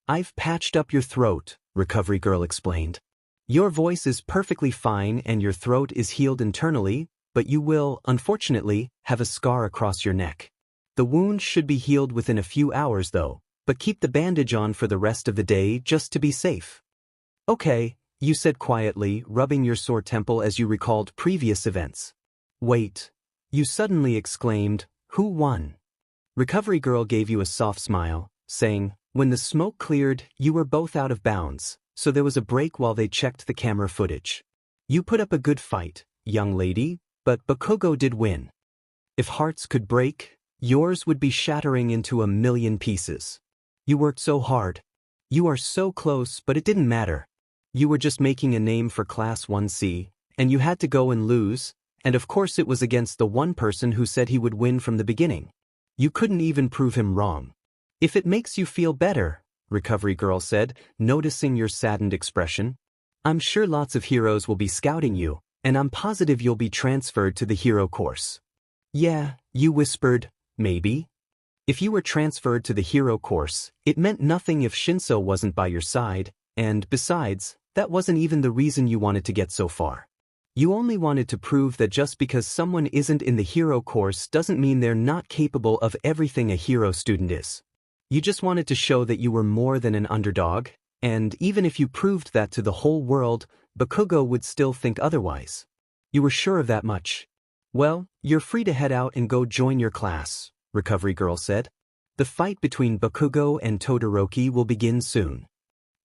"I've patched up your throat," Recovery Girl explained. "Your voice is perfectly fine and your throat is healed internally, but you will, unfortunately, have a scar across your neck. The wound should be healed within a few hours though, but keep the bandage on for the rest of the day just to be safe." "Okay," you said quietly, rubbing your sore temple as you recalled previous events. "Wait," you suddenly exclaimed, "who won?" Recovery Girl gave you a soft smile, saying, "When the smoke cleared, you were both out of bounds, so there was a break while they checked the camera footage. You put up a good fight, young lady, but Bakugo did win. If hearts could break, yours would be shattering into a million pieces. You worked so hard. You are so close, but it didn't matter. You were just making a name for Class 1C, and you had to go and lose, and of course it was against the one person who said he would win from the beginning. You couldn't even prove him wrong. If it makes you feel better," Recovery Girl said, noticing your saddened expression, "I'm sure lots of heroes will be scouting you, and I'm positive you'll be transferred to the hero course." "Yeah," you whispered, "maybe." If you were transferred to the hero course, it meant nothing if Shinso wasn't by your side, and besides, that wasn't even the reason you wanted to get so far. You only wanted to prove that just because someone isn't in the hero course doesn't mean they're not capable of everything a hero student is. You just wanted to show that you were more than an underdog, and even if you proved that to the whole world, Bakugo would still think otherwise. You were sure of that much. "Well, you're free to head out and go join your class," Recovery Girl said. "The fight between Bakugo and Todoroki will begin soon."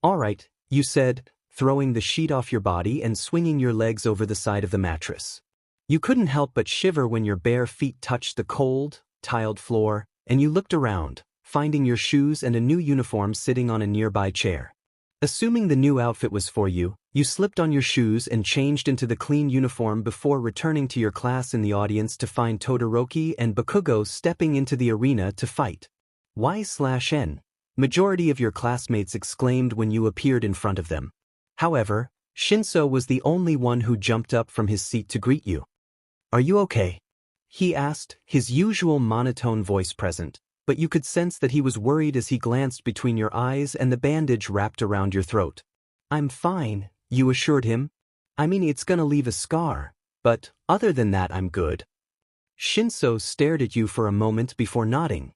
"All right," you said, throwing the sheet off your body and swinging your legs over the side of the mattress. You couldn't help but shiver when your bare feet touched the cold, tiled floor, and you looked around, finding your shoes and a new uniform sitting on a nearby chair. Assuming the new outfit was for you, you slipped on your shoes and changed into the clean uniform before returning to your class in the audience to find Todoroki and Bakugo stepping into the arena to fight. "Y/N," majority of your classmates exclaimed when you appeared in front of them. However, Shinso was the only one who jumped up from his seat to greet you. "Are you okay?" he asked, his usual monotone voice present, but you could sense that he was worried as he glanced between your eyes and the bandage wrapped around your throat. "I'm fine," you assured him. "I mean, it's gonna leave a scar, but other than that I'm good." Shinso stared at you for a moment before nodding.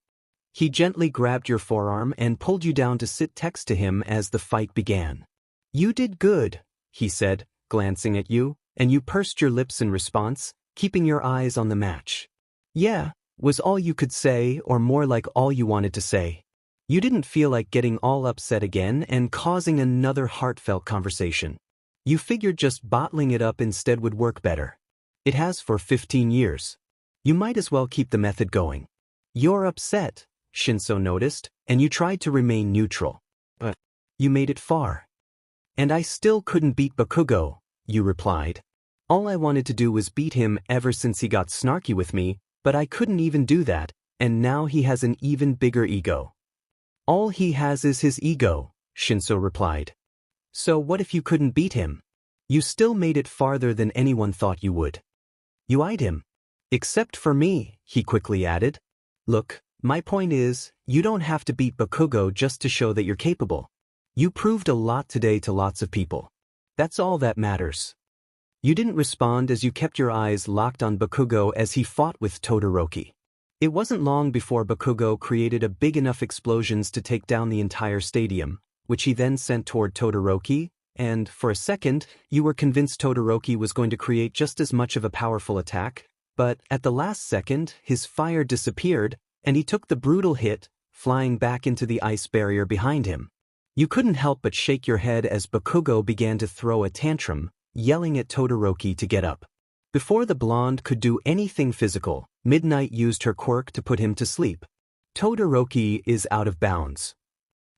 He gently grabbed your forearm and pulled you down to sit next to him as the fight began. "You did good," he said, glancing at you, and you pursed your lips in response, keeping your eyes on the match. "Yeah, Was all you could say, or more like all you wanted to say? You didn't feel like getting all upset again and causing another heartfelt conversation. You figured just bottling it up instead would work better. It has for 15 years. You might as well keep the method going. You're upset, Shinso noticed, and you tried to remain neutral. But you made it far. And I still couldn't beat Bakugo, you replied. All I wanted to do was beat him ever since he got snarky with me, but I couldn't even do that, and now he has an even bigger ego. All he has is his ego, Shinso replied. So what if you couldn't beat him? You still made it farther than anyone thought you would. You eyed him. Except for me, he quickly added. Look, my point is, you don't have to beat Bakugo just to show that you're capable. You proved a lot today to lots of people. That's all that matters. You didn't respond as you kept your eyes locked on Bakugo as he fought with Todoroki. It wasn't long before Bakugo created a big enough explosions to take down the entire stadium, which he then sent toward Todoroki, and, for a second, you were convinced Todoroki was going to create just as much of a powerful attack, but at the last second, his fire disappeared, and he took the brutal hit, flying back into the ice barrier behind him. You couldn't help but shake your head as Bakugo began to throw a tantrum, yelling at Todoroki to get up. Before the blonde could do anything physical, Midnight used her quirk to put him to sleep. Todoroki is out of bounds.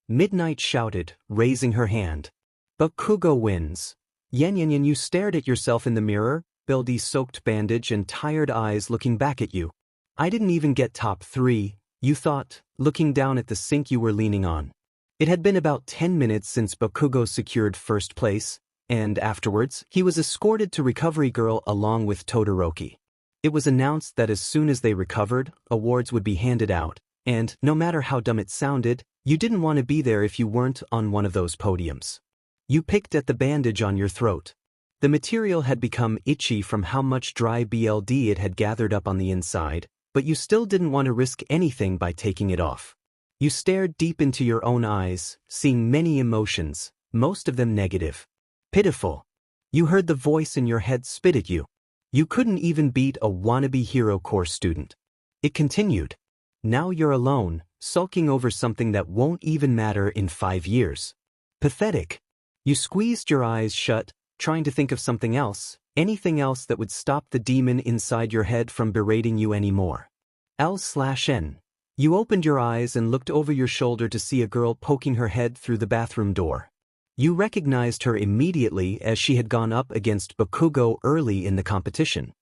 Midnight shouted, raising her hand. Bakugo wins. Yen, you stared at yourself in the mirror, 𝗵𝗃𝗁𝗍𝗔 bandage and tired eyes looking back at you. I didn't even get top 3, you thought, looking down at the sink you were leaning on. It had been about 10 minutes since Bakugo secured first place, and afterwards, he was escorted to Recovery Girl along with Todoroki. It was announced that as soon as they recovered, awards would be handed out, and, no matter how dumb it sounded, you didn't want to be there if you weren't on one of those podiums. You picked at the bandage on your throat. The material had become itchy from how much dry blood it had gathered up on the inside, but you still didn't want to risk anything by taking it off. You stared deep into your own eyes, seeing many emotions, most of them negative. Pitiful. You heard the voice in your head spit at you. You couldn't even beat a wannabe hero course student. It continued. Now you're alone, sulking over something that won't even matter in 5 years. Pathetic. You squeezed your eyes shut, trying to think of something else, anything else that would stop the demon inside your head from berating you anymore. L/N. You opened your eyes and looked over your shoulder to see a girl poking her head through the bathroom door. You recognized her immediately as she had gone up against Bakugo early in the competition.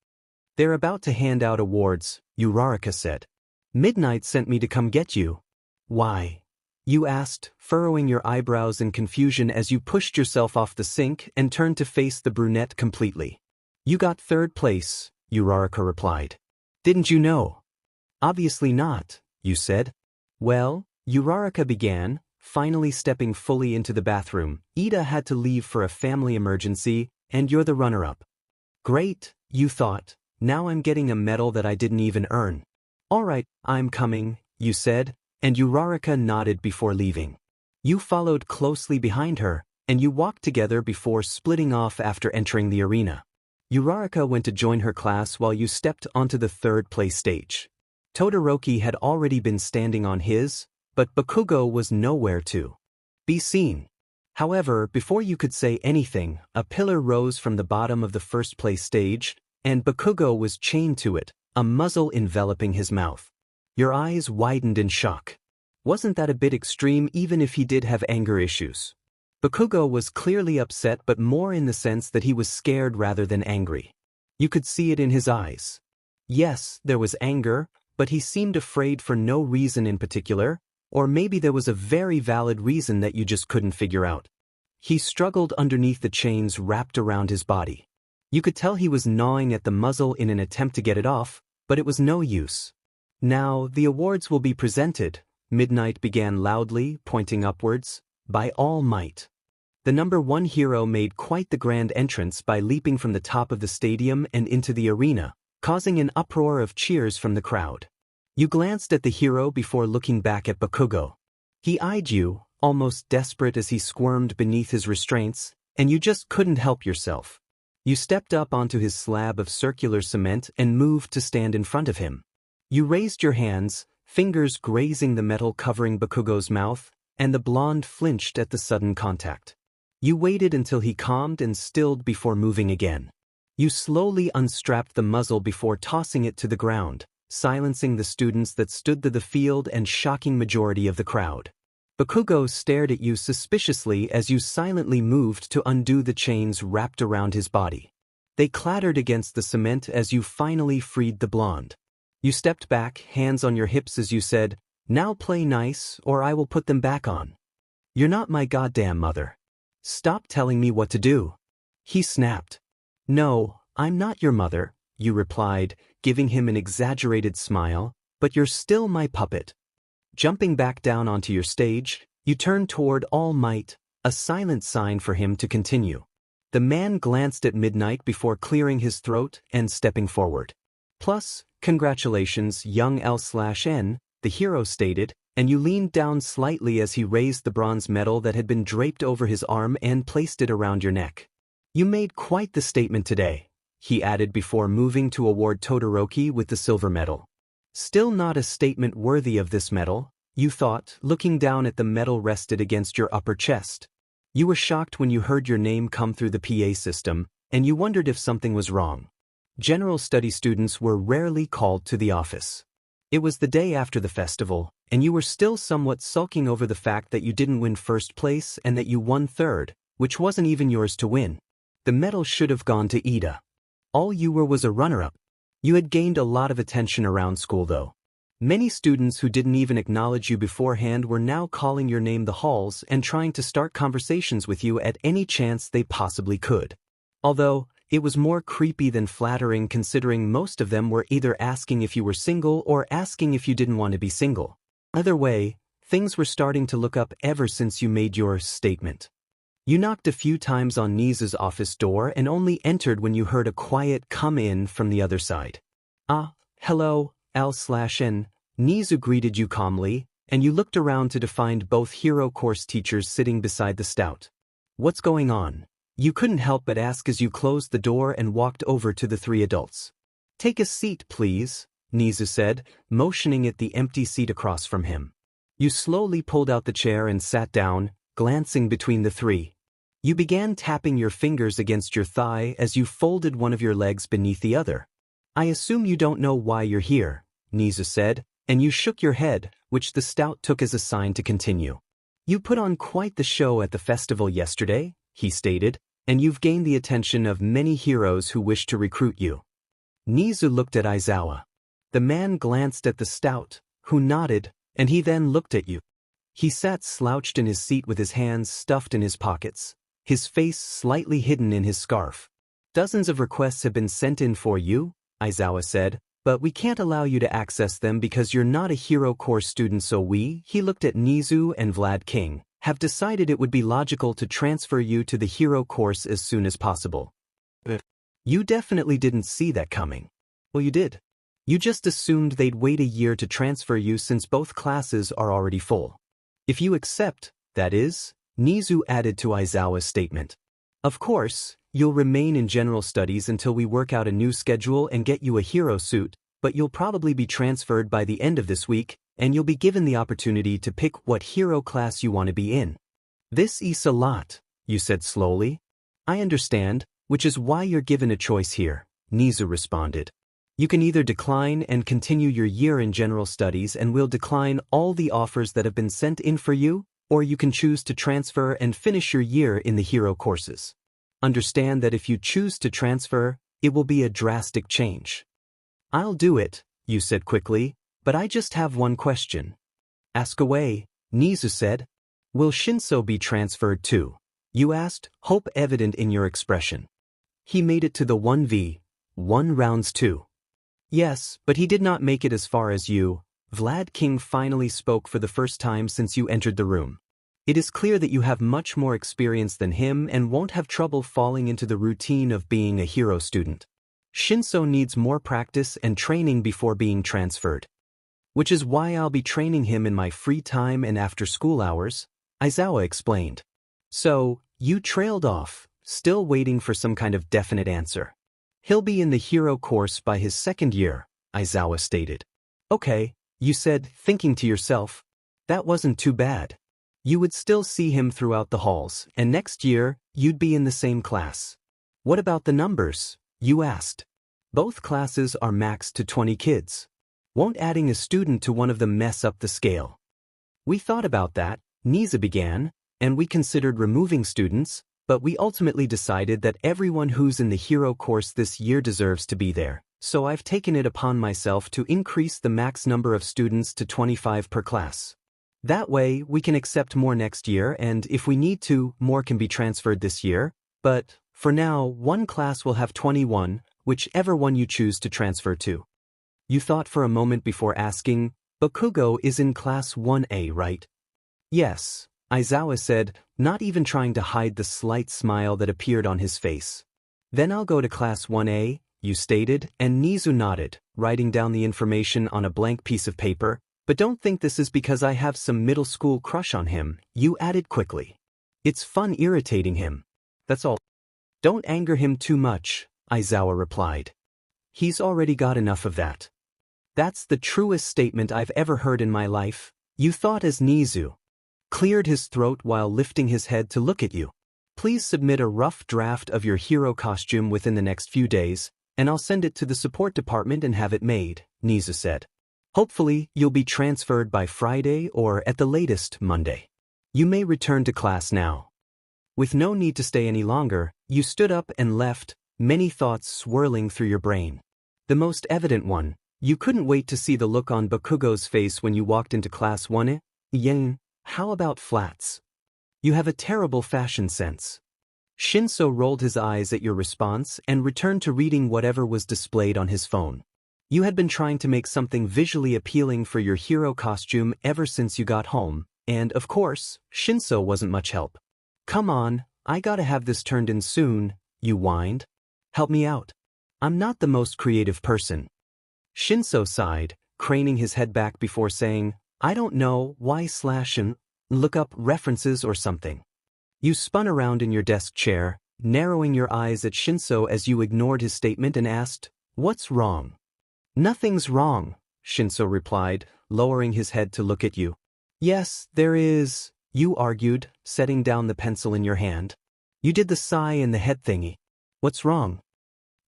They're about to hand out awards, 𝗬𝗏𝗧𝗏 said. Midnight sent me to come get you. Why? You asked, furrowing your eyebrows in confusion as you pushed yourself off the sink and turned to face the brunette completely. You got 3rd place, 𝗬𝗏𝗧𝗏 replied. Didn't you know? Obviously not, you said. Well, 𝗬𝗏𝗧𝗏 began, finally stepping fully into the bathroom. Ida had to leave for a family emergency, and you're the runner-up. Great, you thought. Now I'm getting a medal that I didn't even earn. All right, I'm coming, you said, and 𝗬𝗏𝗧𝗏 nodded before leaving. You followed closely behind her, and you walked together before splitting off after entering the arena. 𝗬𝗏𝗧𝗏 went to join her class while you stepped onto the 3rd place stage. Todoroki had already been standing on his, but Bakugo was nowhere to be seen. However, before you could say anything, a pillar rose from the bottom of the 1st place stage, and Bakugo was chained to it, a muzzle enveloping his mouth. Your eyes widened in shock. Wasn't that a bit extreme even if he did have anger issues? Bakugo was clearly upset, but more in the sense that he was scared rather than angry. You could see it in his eyes. Yes, there was anger, but he seemed afraid for no reason in particular, or maybe there was a very valid reason that you just couldn't figure out. He struggled underneath the chains wrapped around his body. You could tell he was gnawing at the muzzle in an attempt to get it off, but it was no use. Now, the awards will be presented, Midnight began loudly, pointing upwards, by all might. The number 1 hero made quite the grand entrance by leaping from the top of the stadium and into the arena, causing an uproar of cheers from the crowd. You glanced at the hero before looking back at Bakugo. He eyed you, almost desperate as he squirmed beneath his restraints, and you just couldn't help yourself. You stepped up onto his slab of circular cement and moved to stand in front of him. You raised your hands, fingers grazing the metal covering Bakugo's mouth, and the blonde flinched at the sudden contact. You waited until he calmed and stilled before moving again. You slowly unstrapped the muzzle before tossing it to the ground, silencing the students that stood to the field and shocking majority of the crowd. Bakugo stared at you suspiciously as you silently moved to undo the chains wrapped around his body. They clattered against the cement as you finally freed the blonde. You stepped back, hands on your hips as you said, "Now play nice or I will put them back on. You're not my goddamn mother. Stop telling me what to do." He snapped. "No, I'm not your mother," you replied, giving him an exaggerated smile, "but you're still my puppet." Jumping back down onto your stage, you turned toward All Might, a silent sign for him to continue. The man glanced at Midnight before clearing his throat and stepping forward. "Plus, congratulations, young 𝗬𝗓𝗏, the hero stated, and you leaned down slightly as he raised the bronze medal that had been draped over his arm and placed it around your neck. "You made quite the statement today," he added before moving to award Todoroki with the silver medal. "Still not a statement worthy of this medal," you thought, looking down at the medal rested against your upper chest. You were shocked when you heard your name come through the PA system, and you wondered if something was wrong. General study students were rarely called to the office. It was the day after the festival, and you were still somewhat sulking over the fact that you didn't win first place and that you won third, which wasn't even yours to win. The medal should have gone to Ida. All you were was a runner-up. You had gained a lot of attention around school though. Many students who didn't even acknowledge you beforehand were now calling your name the halls and trying to start conversations with you at any chance they possibly could. Although, it was more creepy than flattering considering most of them were either asking if you were single or asking if you didn't want to be single. Either way, things were starting to look up ever since you made your statement. You knocked a few times on 𝗍's office door and only entered when you heard a quiet "come in" from the other side. "Ah, hello, 𝗬𝗓𝗏, 𝗍 greeted you calmly, and you looked around to find both hero course teachers sitting beside the stout. "What's going on?" you couldn't help but ask as you closed the door and walked over to the three adults. "Take a seat, please," 𝗍 said, motioning at the empty seat across from him. You slowly pulled out the chair and sat down, glancing between the three. You began tapping your fingers against your thigh as you folded one of your legs beneath the other. "I assume you don't know why you're here," 𝗍 said, and you shook your head, which the stout took as a sign to continue. "You put on quite the show at the festival yesterday," he stated, "and you've gained the attention of many heroes who wish to recruit you." 𝗍 looked at Aizawa. The man glanced at the stout, who nodded, and he then looked at you. He sat slouched in his seat with his hands stuffed in his pockets, his face slightly hidden in his scarf. "Dozens of requests have been sent in for you," Aizawa said, "but we can't allow you to access them because you're not a hero course student, so he looked at 𝗍 and 𝗵𝗏𝗃, "have decided it would be logical to transfer you to the hero course as soon as possible." You definitely didn't see that coming. Well, you did. You just assumed they'd wait a year to transfer you since both classes are already full. "If you accept, that is," 𝗍 added to Aizawa's statement. "Of course, you'll remain in general studies until we work out a new schedule and get you a hero suit, but you'll probably be transferred by the end of this week, and you'll be given the opportunity to pick what hero class you want to be in." "This is a lot," you said slowly. "I understand, which is why you're given a choice here," 𝗍 responded. "You can either decline and continue your year in general studies and we'll decline all the offers that have been sent in for you, or you can choose to transfer and finish your year in the hero courses. Understand that if you choose to transfer, it will be a drastic change." "I'll do it," you said quickly, "but I just have one question." "Ask away," 𝗍 said. "Will Shinso be transferred too?" you asked, hope evident in your expression. "He made it to the 1v1 rounds too." "Yes, but he did not make it as far as you." 𝗵𝗏𝗃 finally spoke for the first time since you entered the room. "It is clear that you have much more experience than him and won't have trouble falling into the routine of being a hero student. Shinso needs more practice and training before being transferred. Which is why I'll be training him in my free time and after school hours," Aizawa explained. "So, you trailed off, still waiting for some kind of definite answer. "He'll be in the hero course by his second year," Aizawa stated. Okay, you said, thinking to yourself. That wasn't too bad. You would still see him throughout the halls, and next year, you'd be in the same class. What about the numbers? You asked. Both classes are maxed to 20 kids. Won't adding a student to one of them mess up the scale? We thought about that, 𝗍𝗂𝗧𝗏 began, and we considered removing students, but we ultimately decided that everyone who's in the hero course this year deserves to be there, so I've taken it upon myself to increase the max number of students to 25 per class. That way, we can accept more next year, and if we need to, more can be transferred this year, but, for now, one class will have 21, whichever one you choose to transfer to. You thought for a moment before asking, Bakugo is in class 1A, right? Yes, Aizawa said, not even trying to hide the slight smile that appeared on his face. Then I'll go to class 1A, you stated, and 𝗍𝗂𝗧 nodded, writing down the information on a blank piece of paper. But don't think this is because I have some middle school crush on him, you added quickly. It's fun irritating him. That's all. Don't anger him too much, Aizawa replied. He's already got enough of that. That's the truest statement I've ever heard in my life, you thought as 𝗍𝗂𝗧 cleared his throat while lifting his head to look at you. Please submit a rough draft of your hero costume within the next few days, and I'll send it to the support department and have it made, 𝗍𝗂𝗧 said. Hopefully, you'll be transferred by Friday or at the latest Monday. You may return to class now. With no need to stay any longer, you stood up and left, many thoughts swirling through your brain. The most evident one, you couldn't wait to see the look on Bakugo's face when you walked into class 1A. How about flats? You have a terrible fashion sense. Shinso rolled his eyes at your response and returned to reading whatever was displayed on his phone. You had been trying to make something visually appealing for your hero costume ever since you got home, and of course, Shinso wasn't much help. Come on, I gotta have this turned in soon, you whined. Help me out. I'm not the most creative person. Shinso sighed, craning his head back before saying, I don't know, // look up references or something. You spun around in your desk chair, narrowing your eyes at Shinso as you ignored his statement and asked, What's wrong? Nothing's wrong, Shinso replied, lowering his head to look at you. Yes, there is, you argued, setting down the pencil in your hand. You did the sigh and the head thingy. What's wrong?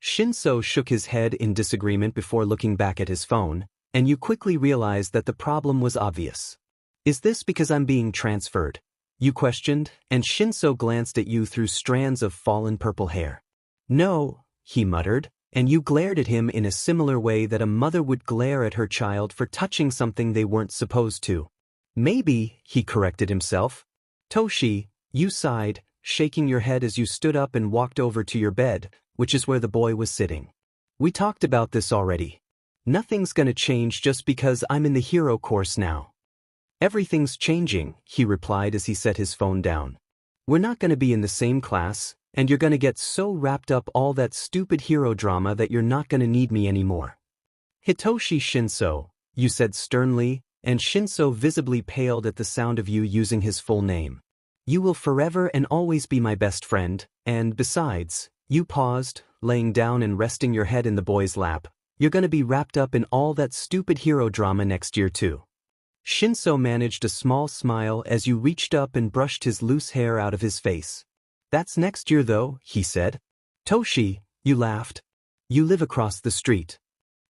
Shinso shook his head in disagreement before looking back at his phone, and you quickly realized that the problem was obvious. Is this because I'm being transferred? You questioned, and Shinso glanced at you through strands of fallen purple hair. No, he muttered, and you glared at him in a similar way that a mother would glare at her child for touching something they weren't supposed to. Maybe, he corrected himself. Toshi, you sighed, shaking your head as you stood up and walked over to your bed, which is where the boy was sitting. We talked about this already. Nothing's gonna change just because I'm in the hero course now. Everything's changing, he replied as he set his phone down. We're not gonna be in the same class, and you're gonna get so wrapped up all that stupid hero drama that you're not gonna need me anymore. Hitoshi Shinso, you said sternly, and Shinso visibly paled at the sound of you using his full name. You will forever and always be my best friend, and besides, you paused, laying down and resting your head in the boy's lap. You're gonna be wrapped up in all that stupid hero drama next year too. Shinso managed a small smile as you reached up and brushed his loose hair out of his face. That's next year though, he said. Toshi, you laughed. You live across the street.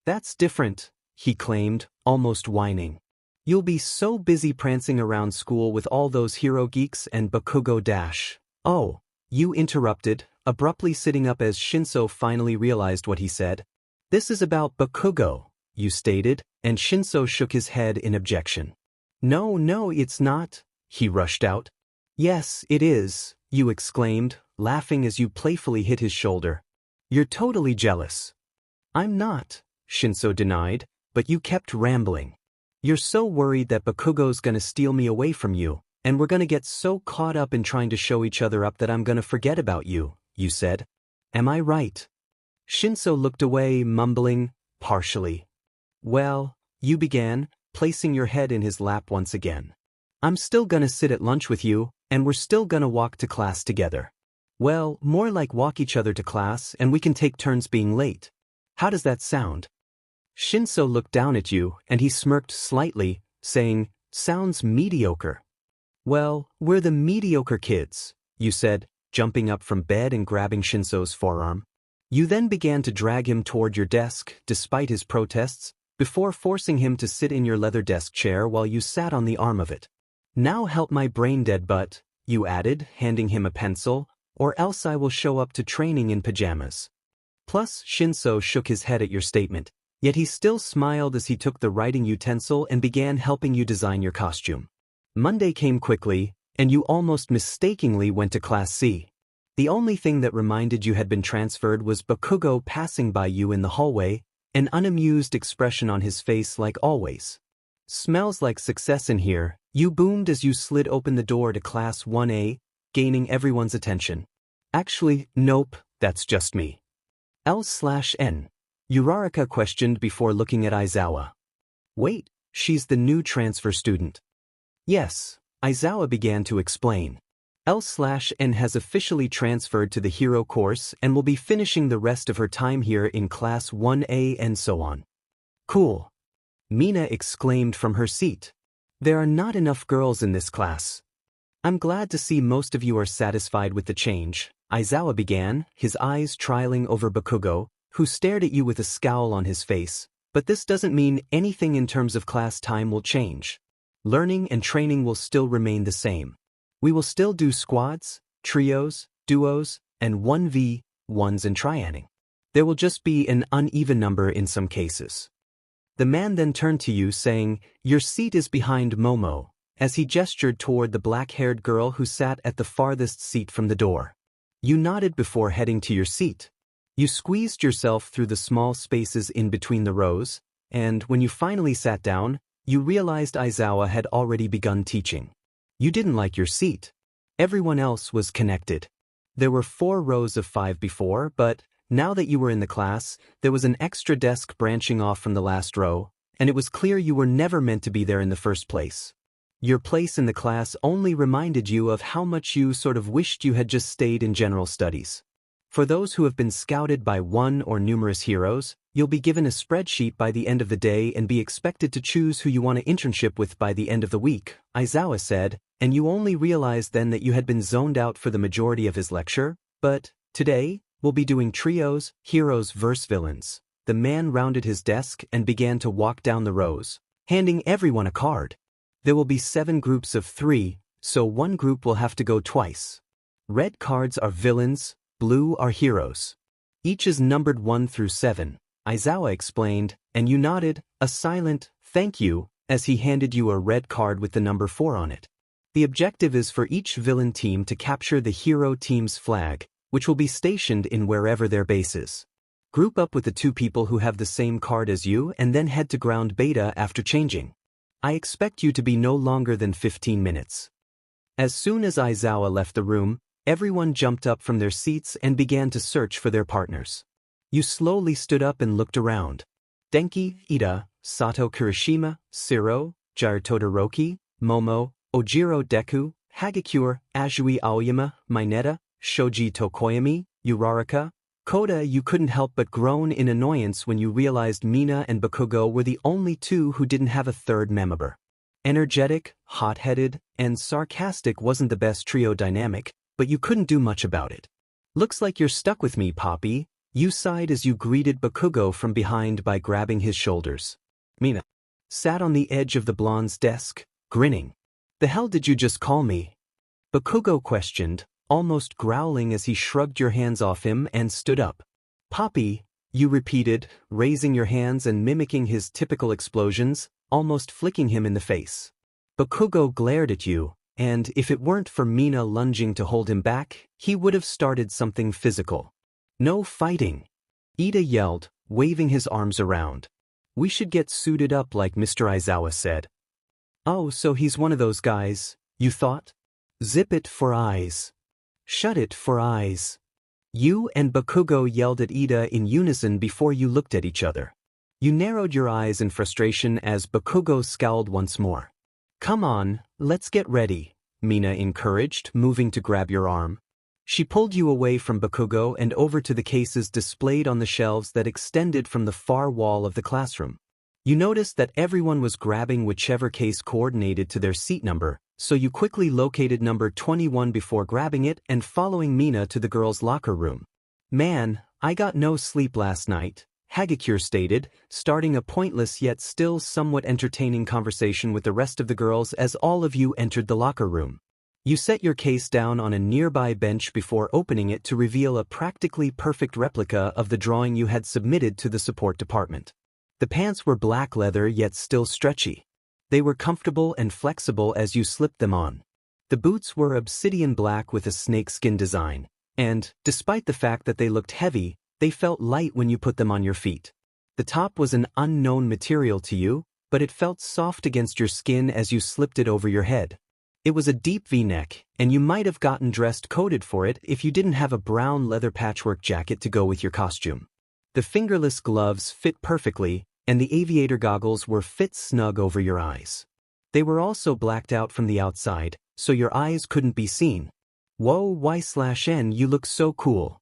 That's different, he claimed, almost whining. You'll be so busy prancing around school with all those hero geeks and Bakugo dash. Oh, you interrupted, abruptly sitting up as Shinso finally realized what he said. This is about Bakugo, you stated, and Shinso shook his head in objection. No, it's not, he rushed out. Yes, it is, you exclaimed, laughing as you playfully hit his shoulder. You're totally jealous. I'm not, Shinso denied, but you kept rambling. You're so worried that Bakugo's gonna steal me away from you, and we're gonna get so caught up in trying to show each other up that I'm gonna forget about you, you said. Am I right? Shinso looked away, mumbling, partially. Well, you began, placing your head in his lap once again. I'm still gonna sit at lunch with you, and we're still gonna walk to class together. Well, more like walk each other to class and we can take turns being late. How does that sound? Shinso looked down at you, and he smirked slightly, saying, "Sounds mediocre." "Well, we're the mediocre kids," you said, jumping up from bed and grabbing Shinso's forearm. You then began to drag him toward your desk, despite his protests, before forcing him to sit in your leather desk chair while you sat on the arm of it. "Now help my brain-dead butt," you added, handing him a pencil, "or else I will show up to training in pajamas." Plus, Shinso shook his head at your statement, yet he still smiled as he took the writing utensil and began helping you design your costume. Monday came quickly, and you almost mistakenly went to Class C. The only thing that reminded you had been transferred was Bakugo passing by you in the hallway, an unamused expression on his face like always. "Smells like success in here," you boomed as you slid open the door to Class 1A, gaining everyone's attention. "Actually, nope, that's just me." L/N. Uraraka questioned before looking at Aizawa. "Wait, she's the new transfer student." "Yes," Aizawa began to explain. L/N has officially transferred to the hero course and will be finishing the rest of her time here in Class 1A and so on. "Cool," Mina exclaimed from her seat. "There are not enough girls in this class." "I'm glad to see most of you are satisfied with the change," Aizawa began, his eyes trialing over Bakugo, who stared at you with a scowl on his face. "But this doesn't mean anything in terms of class time will change. Learning and training will still remain the same. We will still do squads, trios, duos, and 1v1s and trianing. There will just be an uneven number in some cases." The man then turned to you saying, "Your seat is behind Momo," as he gestured toward the black-haired girl who sat at the farthest seat from the door. You nodded before heading to your seat. You squeezed yourself through the small spaces in between the rows, and when you finally sat down, you realized Aizawa had already begun teaching. You didn't like your seat. Everyone else was connected. There were 4 rows of 5 before, but now that you were in the class, there was an extra desk branching off from the last row, and it was clear you were never meant to be there in the first place. Your place in the class only reminded you of how much you sort of wished you had just stayed in general studies. For those who have been scouted by one or numerous heroes, you'll be given a spreadsheet by the end of the day and be expected to choose who you want to internship with by the end of the week, Aizawa said, and you only realized then that you had been zoned out for the majority of his lecture. "But today, we'll be doing trios, heroes versus villains." The man rounded his desk and began to walk down the rows, handing everyone a card. "There will be 7 groups of 3, so one group will have to go twice. Red cards are villains, blue are heroes. Each is numbered 1 through 7, Aizawa explained, and you nodded, a silent "thank you," as he handed you a red card with the number 4 on it. The objective is for each villain team to capture the hero team's flag, which will be stationed in wherever their base is. Group up with the 2 people who have the same card as you and then head to ground beta after changing. I expect you to be no longer than 15 minutes. As soon as Aizawa left the room, everyone jumped up from their seats and began to search for their partners. You slowly stood up and looked around. Denki, Ida, Sato Kirishima, Siro, Jar Todoroki, Momo, Ojiro Deku, Hagakure, Azui Aoyama, Mineta, Shoji Tokoyami, Uraraka, Koda. You couldn't help but groan in annoyance when you realized Mina and Bakugo were the only 2 who didn't have a third member. Energetic, hot-headed, and sarcastic wasn't the best trio dynamic, but you couldn't do much about it. "Looks like you're stuck with me, Poppy," you sighed as you greeted Bakugo from behind by grabbing his shoulders. Mina sat on the edge of the blonde's desk, grinning. "The hell did you just call me?" Bakugo questioned, almost growling as he shrugged your hands off him and stood up. "Poppy," you repeated, raising your hands and mimicking his typical explosions, almost flicking him in the face. Bakugo glared at you, and if it weren't for Mina lunging to hold him back, he would have started something physical. "No fighting," Ida yelled, waving his arms around. "We should get suited up like Mr. Aizawa said." "Oh, so he's one of those guys, you thought? Zip it for eyes. Shut it for eyes." You and Bakugo yelled at Ida in unison before you looked at each other. You narrowed your eyes in frustration as Bakugo scowled once more. "Come on, let's get ready," Mina encouraged, moving to grab your arm. She pulled you away from Bakugo and over to the cases displayed on the shelves that extended from the far wall of the classroom. You noticed that everyone was grabbing whichever case coordinated to their seat number, so you quickly located number 21 before grabbing it and following Mina to the girls' locker room. "Man, I got no sleep last night," 𝗕𝗁𝗃𝗧𝗏 stated, starting a pointless yet still somewhat entertaining conversation with the rest of the girls as all of you entered the locker room. You set your case down on a nearby bench before opening it to reveal a practically perfect replica of the drawing you had submitted to the support department. The pants were black leather yet still stretchy. They were comfortable and flexible as you slipped them on. The boots were obsidian black with a snakeskin design, and, despite the fact that they looked heavy, they felt light when you put them on your feet. The top was an unknown material to you, but it felt soft against your skin as you slipped it over your head. It was a deep V-neck, and you might have gotten dressed coded for it if you didn't have a brown leather patchwork jacket to go with your costume. The fingerless gloves fit perfectly, and the aviator goggles were fit snug over your eyes. They were also blacked out from the outside, so your eyes couldn't be seen. "Whoa, Y/N, you look so cool,"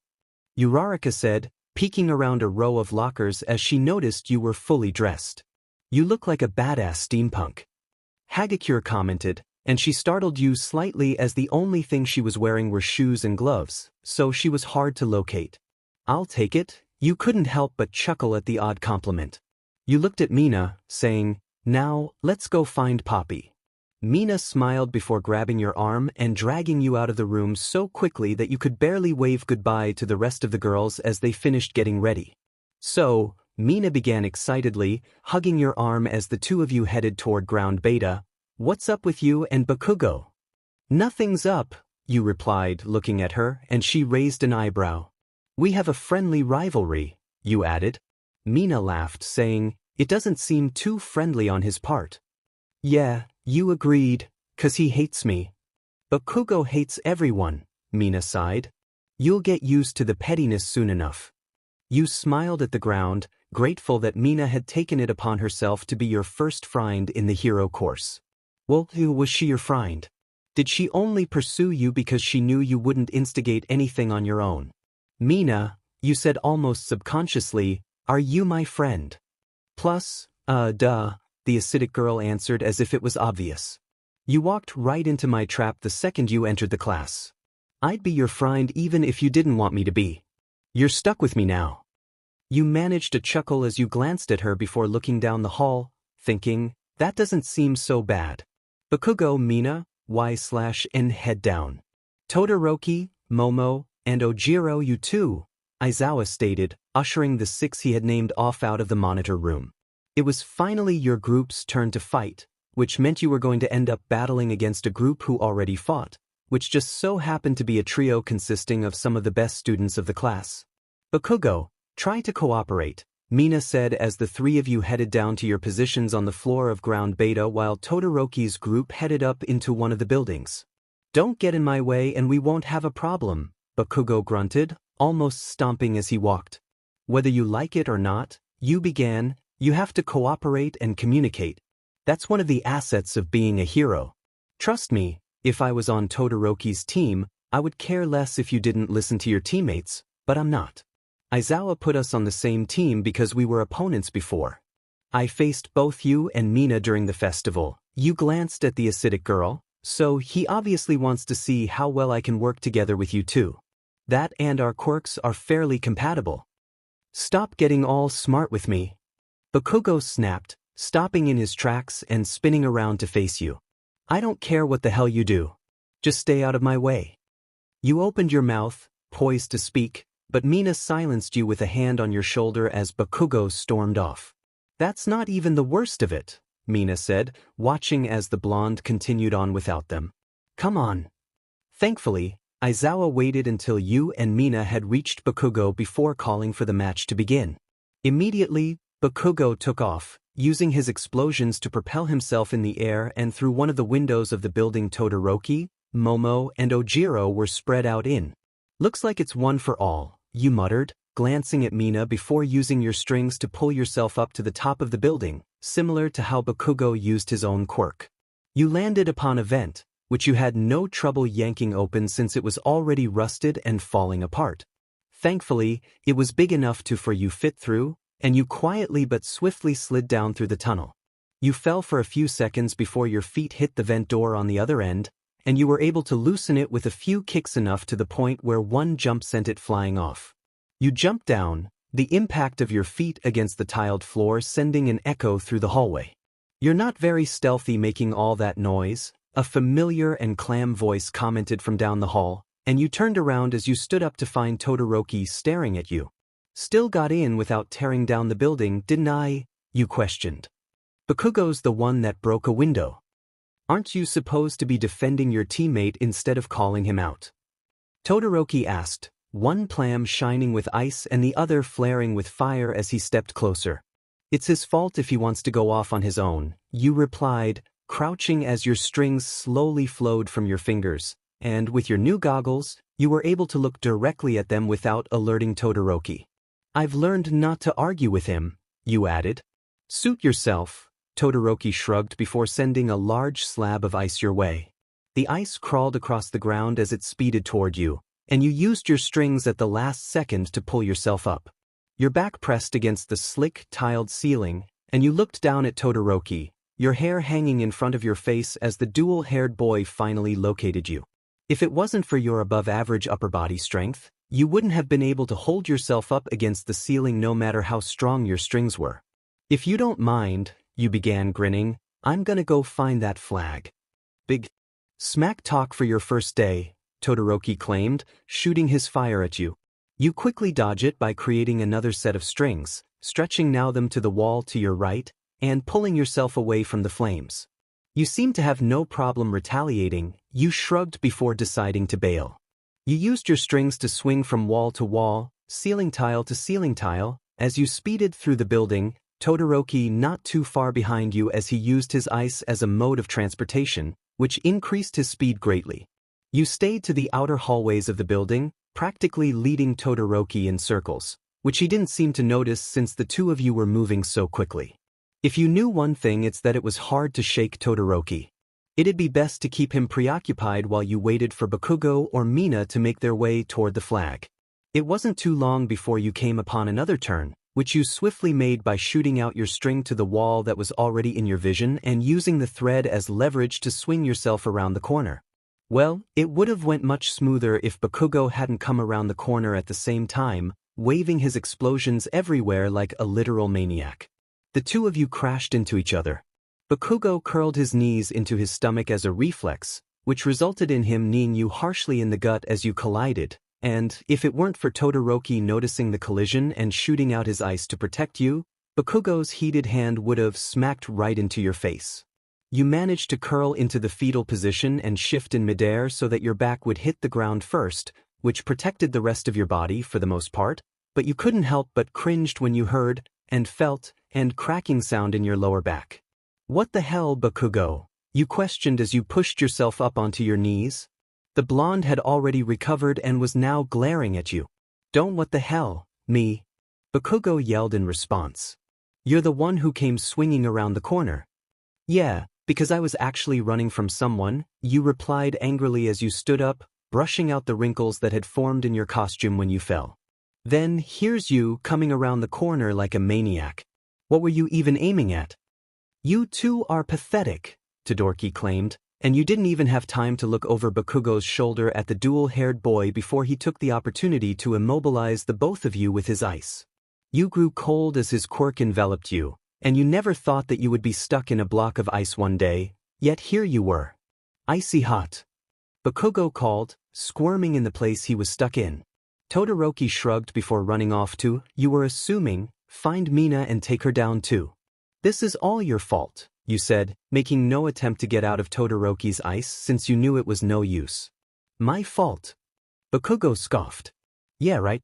𝗬𝗏𝗧𝗏 said, peeking around a row of lockers as she noticed you were fully dressed. "You look like a badass steampunk," 𝗕𝗁𝗃𝗧𝗏 commented, and she startled you slightly as the only thing she was wearing were shoes and gloves, so she was hard to locate. "I'll take it," you couldn't help but chuckle at the odd compliment. You looked at Mina, saying, "Now, let's go find Poppy." Mina smiled before grabbing your arm and dragging you out of the room so quickly that you could barely wave goodbye to the rest of the girls as they finished getting ready. "So," Mina began excitedly, hugging your arm as the two of you headed toward ground beta, "what's up with you and Bakugo?" "Nothing's up," you replied, looking at her, and she raised an eyebrow. "We have a friendly rivalry," you added. Mina laughed, saying, "It doesn't seem too friendly on his part." "Yeah, you agreed, 'cause he hates me." "Bakugo hates everyone," Mina sighed. "You'll get used to the pettiness soon enough." You smiled at the ground, grateful that Mina had taken it upon herself to be your first friend in the hero course. Well, who was she your friend? Did she only pursue you because she knew you wouldn't instigate anything on your own? "Mina," you said almost subconsciously, "are you my friend?" "Plus, duh," the acidic girl answered as if it was obvious. "You walked right into my trap the second you entered the class. I'd be your friend even if you didn't want me to be. You're stuck with me now." You managed a chuckle as you glanced at her before looking down the hall, thinking, that doesn't seem so bad. "Bakugo, Mina, Y/N head down. Todoroki, Momo, and Ojiro you too," Aizawa stated, ushering the 6 he had named off out of the monitor room. It was finally your group's turn to fight, which meant you were going to end up battling against a group who already fought, which just so happened to be a trio consisting of some of the best students of the class. "Bakugo, try to cooperate," Mina said as the 3 of you headed down to your positions on the floor of ground beta while Todoroki's group headed up into one of the buildings. "Don't get in my way and we won't have a problem," Bakugo grunted, almost stomping as he walked. "Whether you like it or not," you began, "you have to cooperate and communicate. That's one of the assets of being a hero. Trust me, if I was on Todoroki's team, I would care less if you didn't listen to your teammates, but I'm not. Aizawa put us on the same team because we were opponents before. I faced both you and Mina during the festival." You glanced at the acidic girl, "so he obviously wants to see how well I can work together with you too. That and our quirks are fairly compatible. Stop getting all smart with me." Bakugo snapped, stopping in his tracks and spinning around to face you. "I don't care what the hell you do. Just stay out of my way." You opened your mouth, poised to speak, but Mina silenced you with a hand on your shoulder as Bakugo stormed off. "That's not even the worst of it," Mina said, watching as the blonde continued on without them. "Come on." Thankfully, Aizawa waited until you and Mina had reached Bakugo before calling for the match to begin. Immediately, Bakugo took off, using his explosions to propel himself in the air and through one of the windows of the building Todoroki, Momo, and Ojiro were spread out in. "Looks like it's one for all," you muttered, glancing at Mina before using your strings to pull yourself up to the top of the building, similar to how Bakugo used his own quirk. You landed upon a vent, which you had no trouble yanking open since it was already rusted and falling apart. Thankfully, it was big enough for you fit through, and you quietly but swiftly slid down through the tunnel. You fell for a few seconds before your feet hit the vent door on the other end, and you were able to loosen it with a few kicks enough to the point where one jump sent it flying off. You jumped down, the impact of your feet against the tiled floor sending an echo through the hallway. "You're not very stealthy making all that noise," a familiar and calm voice commented from down the hall, and you turned around as you stood up to find 𝗳𝗏𝗧𝗏 staring at you. "Still got in without tearing down the building, didn't I?" you questioned. "Bakugo's the one that broke a window. Aren't you supposed to be defending your teammate instead of calling him out?" 𝗳𝗏𝗧𝗏 asked, one palm shining with ice and the other flaring with fire as he stepped closer. "It's his fault if he wants to go off on his own," you replied, crouching as your strings slowly flowed from your fingers, and with your new goggles, you were able to look directly at them without alerting 𝗳𝗏𝗧𝗏. "I've learned not to argue with him," you added. "Suit yourself," 𝗳𝗏𝗧𝗏 shrugged before sending a large slab of ice your way. The ice crawled across the ground as it speeded toward you, and you used your strings at the last second to pull yourself up. Your back pressed against the slick, tiled ceiling, and you looked down at 𝗳𝗏𝗧𝗏, your hair hanging in front of your face as the dual-haired boy finally located you. If it wasn't for your above-average upper body strength, you wouldn't have been able to hold yourself up against the ceiling no matter how strong your strings were. "If you don't mind," you began grinning, "I'm gonna go find that flag." "Big smack talk for your first day," 𝗳𝗏𝗧𝗏 claimed, shooting his fire at you. You quickly dodge it by creating another set of strings, stretching now them to the wall to your right, and pulling yourself away from the flames. You seemed to have no problem retaliating, you shrugged before deciding to bail. You used your strings to swing from wall to wall, ceiling tile to ceiling tile, as you speeded through the building, 𝗳𝗏𝗧𝗏 not too far behind you as he used his ice as a mode of transportation, which increased his speed greatly. You stayed to the outer hallways of the building, practically leading 𝗳𝗏𝗏𝗧𝗏 in circles, which he didn't seem to notice since the two of you were moving so quickly. If you knew one thing, it's that it was hard to shake 𝗳𝗏𝗏𝗧𝗏. It'd be best to keep him preoccupied while you waited for Bakugo or Mina to make their way toward the flag. It wasn't too long before you came upon another turn, which you swiftly made by shooting out your string to the wall that was already in your vision and using the thread as leverage to swing yourself around the corner. Well, it would have went much smoother if Bakugo hadn't come around the corner at the same time, waving his explosions everywhere like a literal maniac. The two of you crashed into each other. Bakugo curled his knees into his stomach as a reflex, which resulted in him kneeing you harshly in the gut as you collided, and, if it weren't for 𝗳𝗏𝗏𝗧𝗏 noticing the collision and shooting out his ice to protect you, Bakugo's heated hand would have smacked right into your face. You managed to curl into the fetal position and shift in midair so that your back would hit the ground first, which protected the rest of your body for the most part, but you couldn't help but cringed when you heard, and felt, and cracking sound in your lower back. "What the hell, Bakugo?" you questioned as you pushed yourself up onto your knees. The blonde had already recovered and was now glaring at you. "Don't what the hell, me?" Bakugo yelled in response. "You're the one who came swinging around the corner." "Yeah, because I was actually running from someone," you replied angrily as you stood up, brushing out the wrinkles that had formed in your costume when you fell. "Then, here's you coming around the corner like a maniac. What were you even aiming at?" "You two are pathetic," 𝗳𝗏𝗧𝗏 claimed, and you didn't even have time to look over Bakugo's shoulder at the dual-haired boy before he took the opportunity to immobilize the both of you with his ice. You grew cold as his quirk enveloped you, and you never thought that you would be stuck in a block of ice one day, yet here you were. "Icy hot," Bakugo called, squirming in the place he was stuck in. 𝗳𝗏𝗏𝗧𝗏 shrugged before running off to, you were assuming, find Mina and take her down too. "This is all your fault," you said, making no attempt to get out of 𝗳𝗏𝗏𝗧𝗏's ice since you knew it was no use. "My fault?" Bakugo scoffed. "Yeah, right.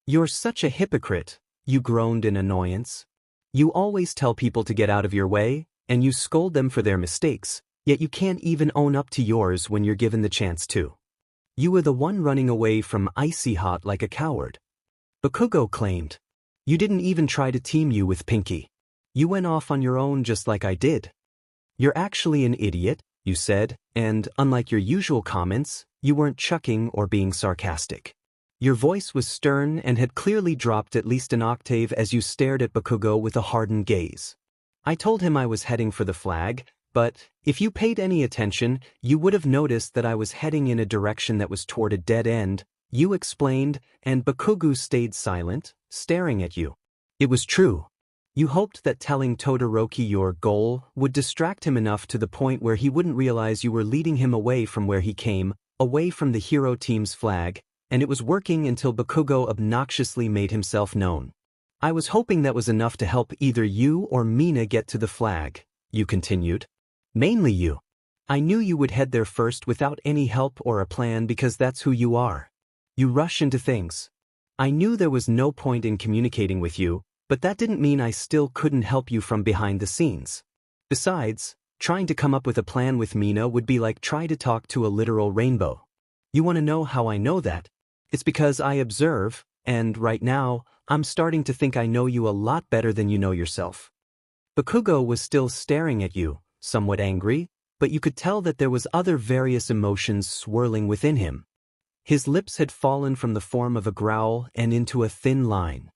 You're such a hypocrite," you groaned in annoyance. "You always tell people to get out of your way, and you scold them for their mistakes, yet you can't even own up to yours when you're given the chance to. You were the one running away from Icy Hot like a coward," Bakugo claimed. "You didn't even try to team you with Pinky. You went off on your own just like I did. You're actually an idiot," you said, and, unlike your usual comments, you weren't chucking or being sarcastic. Your voice was stern and had clearly dropped at least an octave as you stared at Bakugo with a hardened gaze. I told him I was heading for the flag, but, if you paid any attention, you would have noticed that I was heading in a direction that was toward a dead end, you explained, and Bakugo stayed silent, staring at you. It was true. You hoped that telling Todoroki your goal would distract him enough to the point where he wouldn't realize you were leading him away from where he came, away from the hero team's flag, and it was working until Bakugo obnoxiously made himself known. I was hoping that was enough to help either you or Mina get to the flag, you continued. Mainly you. I knew you would head there first without any help or a plan because that's who you are. You rush into things. I knew there was no point in communicating with you, but that didn't mean I still couldn't help you from behind the scenes. Besides, trying to come up with a plan with Mina would be like trying to talk to a literal rainbow. You want to know how I know that? It's because I observe, and right now, I'm starting to think I know you a lot better than you know yourself. Bakugo was still staring at you, somewhat angry, but you could tell that there was other various emotions swirling within him. His lips had fallen from the form of a growl and into a thin line.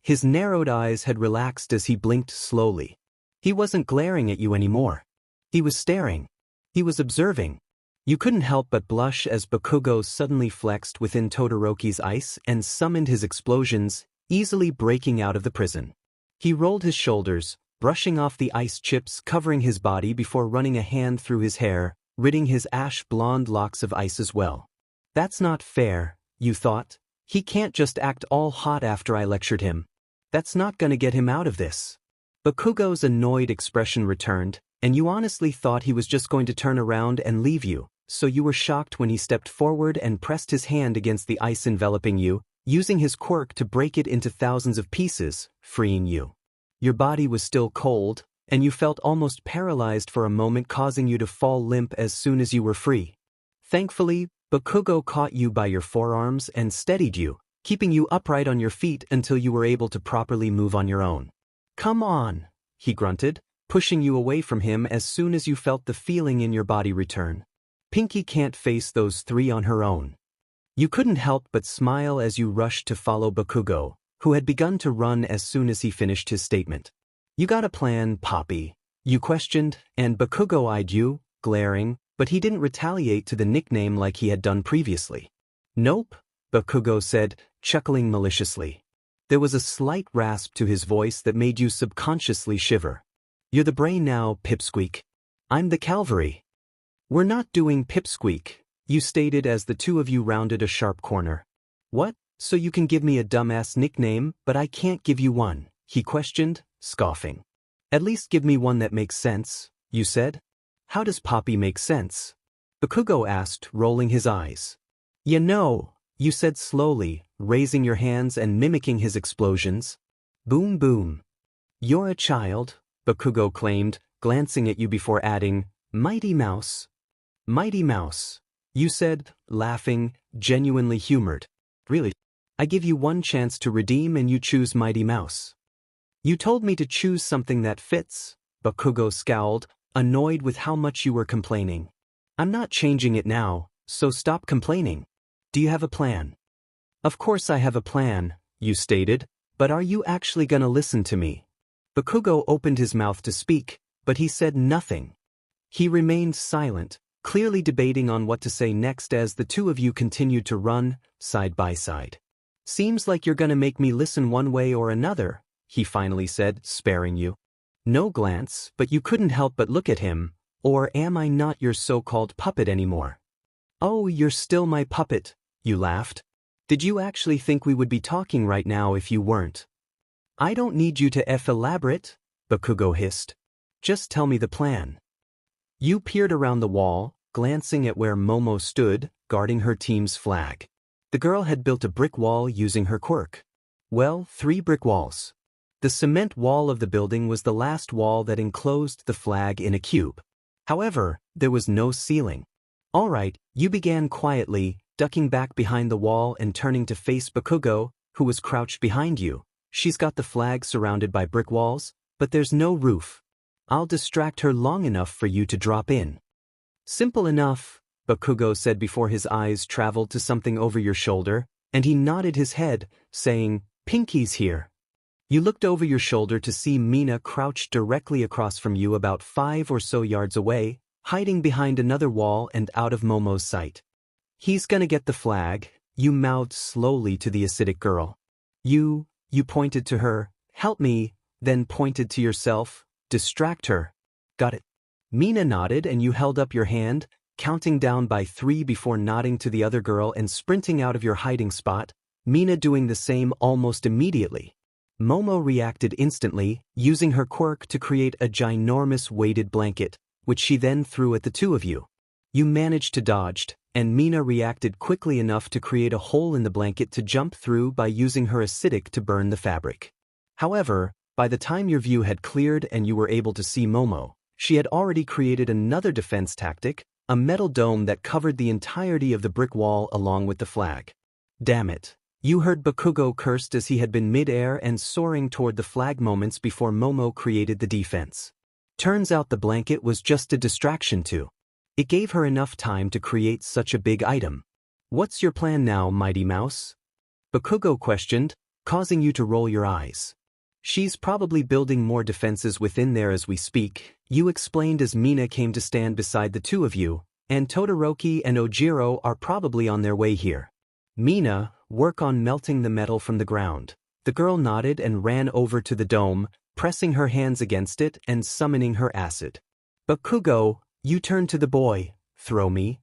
His narrowed eyes had relaxed as he blinked slowly. He wasn't glaring at you anymore. He was staring. He was observing. You couldn't help but blush as Bakugo suddenly flexed within Todoroki's ice and summoned his explosions, easily breaking out of the prison. He rolled his shoulders, brushing off the ice chips covering his body before running a hand through his hair, ridding his ash-blonde locks of ice as well. That's not fair, you thought. He can't just act all hot after I lectured him. That's not gonna get him out of this. Bakugo's annoyed expression returned, and you honestly thought he was just going to turn around and leave you, so you were shocked when he stepped forward and pressed his hand against the ice enveloping you, using his quirk to break it into thousands of pieces, freeing you. Your body was still cold, and you felt almost paralyzed for a moment, causing you to fall limp as soon as you were free. Thankfully, Bakugo caught you by your forearms and steadied you, keeping you upright on your feet until you were able to properly move on your own. Come on, he grunted, pushing you away from him as soon as you felt the feeling in your body return. Pinky can't face those three on her own. You couldn't help but smile as you rushed to follow Bakugo, who had begun to run as soon as he finished his statement. You got a plan, Poppy? You questioned, and Bakugo eyed you, glaring, but he didn't retaliate to the nickname like he had done previously. Nope, Bakugo said, chuckling maliciously. There was a slight rasp to his voice that made you subconsciously shiver. You're the brain now, Pipsqueak. I'm the cavalry. We're not doing Pipsqueak, you stated as the two of you rounded a sharp corner. What? So you can give me a dumbass nickname, but I can't give you one, he questioned, scoffing. At least give me one that makes sense, you said. How does Poppy make sense? Bakugo asked, rolling his eyes. You know, you said slowly, raising your hands and mimicking his explosions. Boom boom. You're a child, Bakugo claimed, glancing at you before adding, Mighty Mouse. Mighty Mouse, you said, laughing, genuinely humored. Really? I give you one chance to redeem and you choose Mighty Mouse. You told me to choose something that fits, Bakugo scowled, annoyed with how much you were complaining. I'm not changing it now, so stop complaining. Do you have a plan? Of course I have a plan, you stated, but are you actually gonna listen to me? Bakugo opened his mouth to speak, but he said nothing. He remained silent, clearly debating on what to say next as the two of you continued to run, side by side. Seems like you're gonna make me listen one way or another, he finally said, sparing you. No glance, but you couldn't help but look at him, or am I not your so-called puppet anymore? Oh, you're still my puppet, you laughed. Did you actually think we would be talking right now if you weren't? I don't need you to elaborate, Bakugo hissed. Just tell me the plan. You peered around the wall, glancing at where Momo stood, guarding her team's flag. The girl had built a brick wall using her quirk. Well, 3 brick walls. The cement wall of the building was the last wall that enclosed the flag in a cube. However, there was no ceiling. All right, you began quietly, ducking back behind the wall and turning to face Bakugo, who was crouched behind you. She's got the flag surrounded by brick walls, but there's no roof. I'll distract her long enough for you to drop in. Simple enough, Bakugo said before his eyes traveled to something over your shoulder, and he nodded his head, saying, "Pinky's here." You looked over your shoulder to see Mina crouched directly across from you about 5 or so yards away, hiding behind another wall and out of Momo's sight. "He's gonna get the flag," you mouthed slowly to the acidic girl. You pointed to her, "Help me," then pointed to yourself, "Distract her." "Got it." Mina nodded and you held up your hand, counting down by 3 before nodding to the other girl and sprinting out of your hiding spot, Mina doing the same almost immediately. Momo reacted instantly, using her quirk to create a ginormous weighted blanket, which she then threw at the two of you. You managed to dodge, and Mina reacted quickly enough to create a hole in the blanket to jump through by using her acidic to burn the fabric. However, by the time your view had cleared and you were able to see Momo, she had already created another defense tactic, a metal dome that covered the entirety of the brick wall along with the flag. "Damn it." You heard Bakugo cursed as he had been mid-air and soaring toward the flag moments before Momo created the defense. Turns out the blanket was just a distraction too. It gave her enough time to create such a big item. "What's your plan now, Mighty Mouse?" Bakugo questioned, causing you to roll your eyes. "She's probably building more defenses within there as we speak," you explained as Mina came to stand beside the two of you, "and Todoroki and Ojiro are probably on their way here." "Mina, work on melting the metal from the ground." The girl nodded and ran over to the dome, pressing her hands against it and summoning her acid. "Bakugo," you turned to the boy, "Throw me."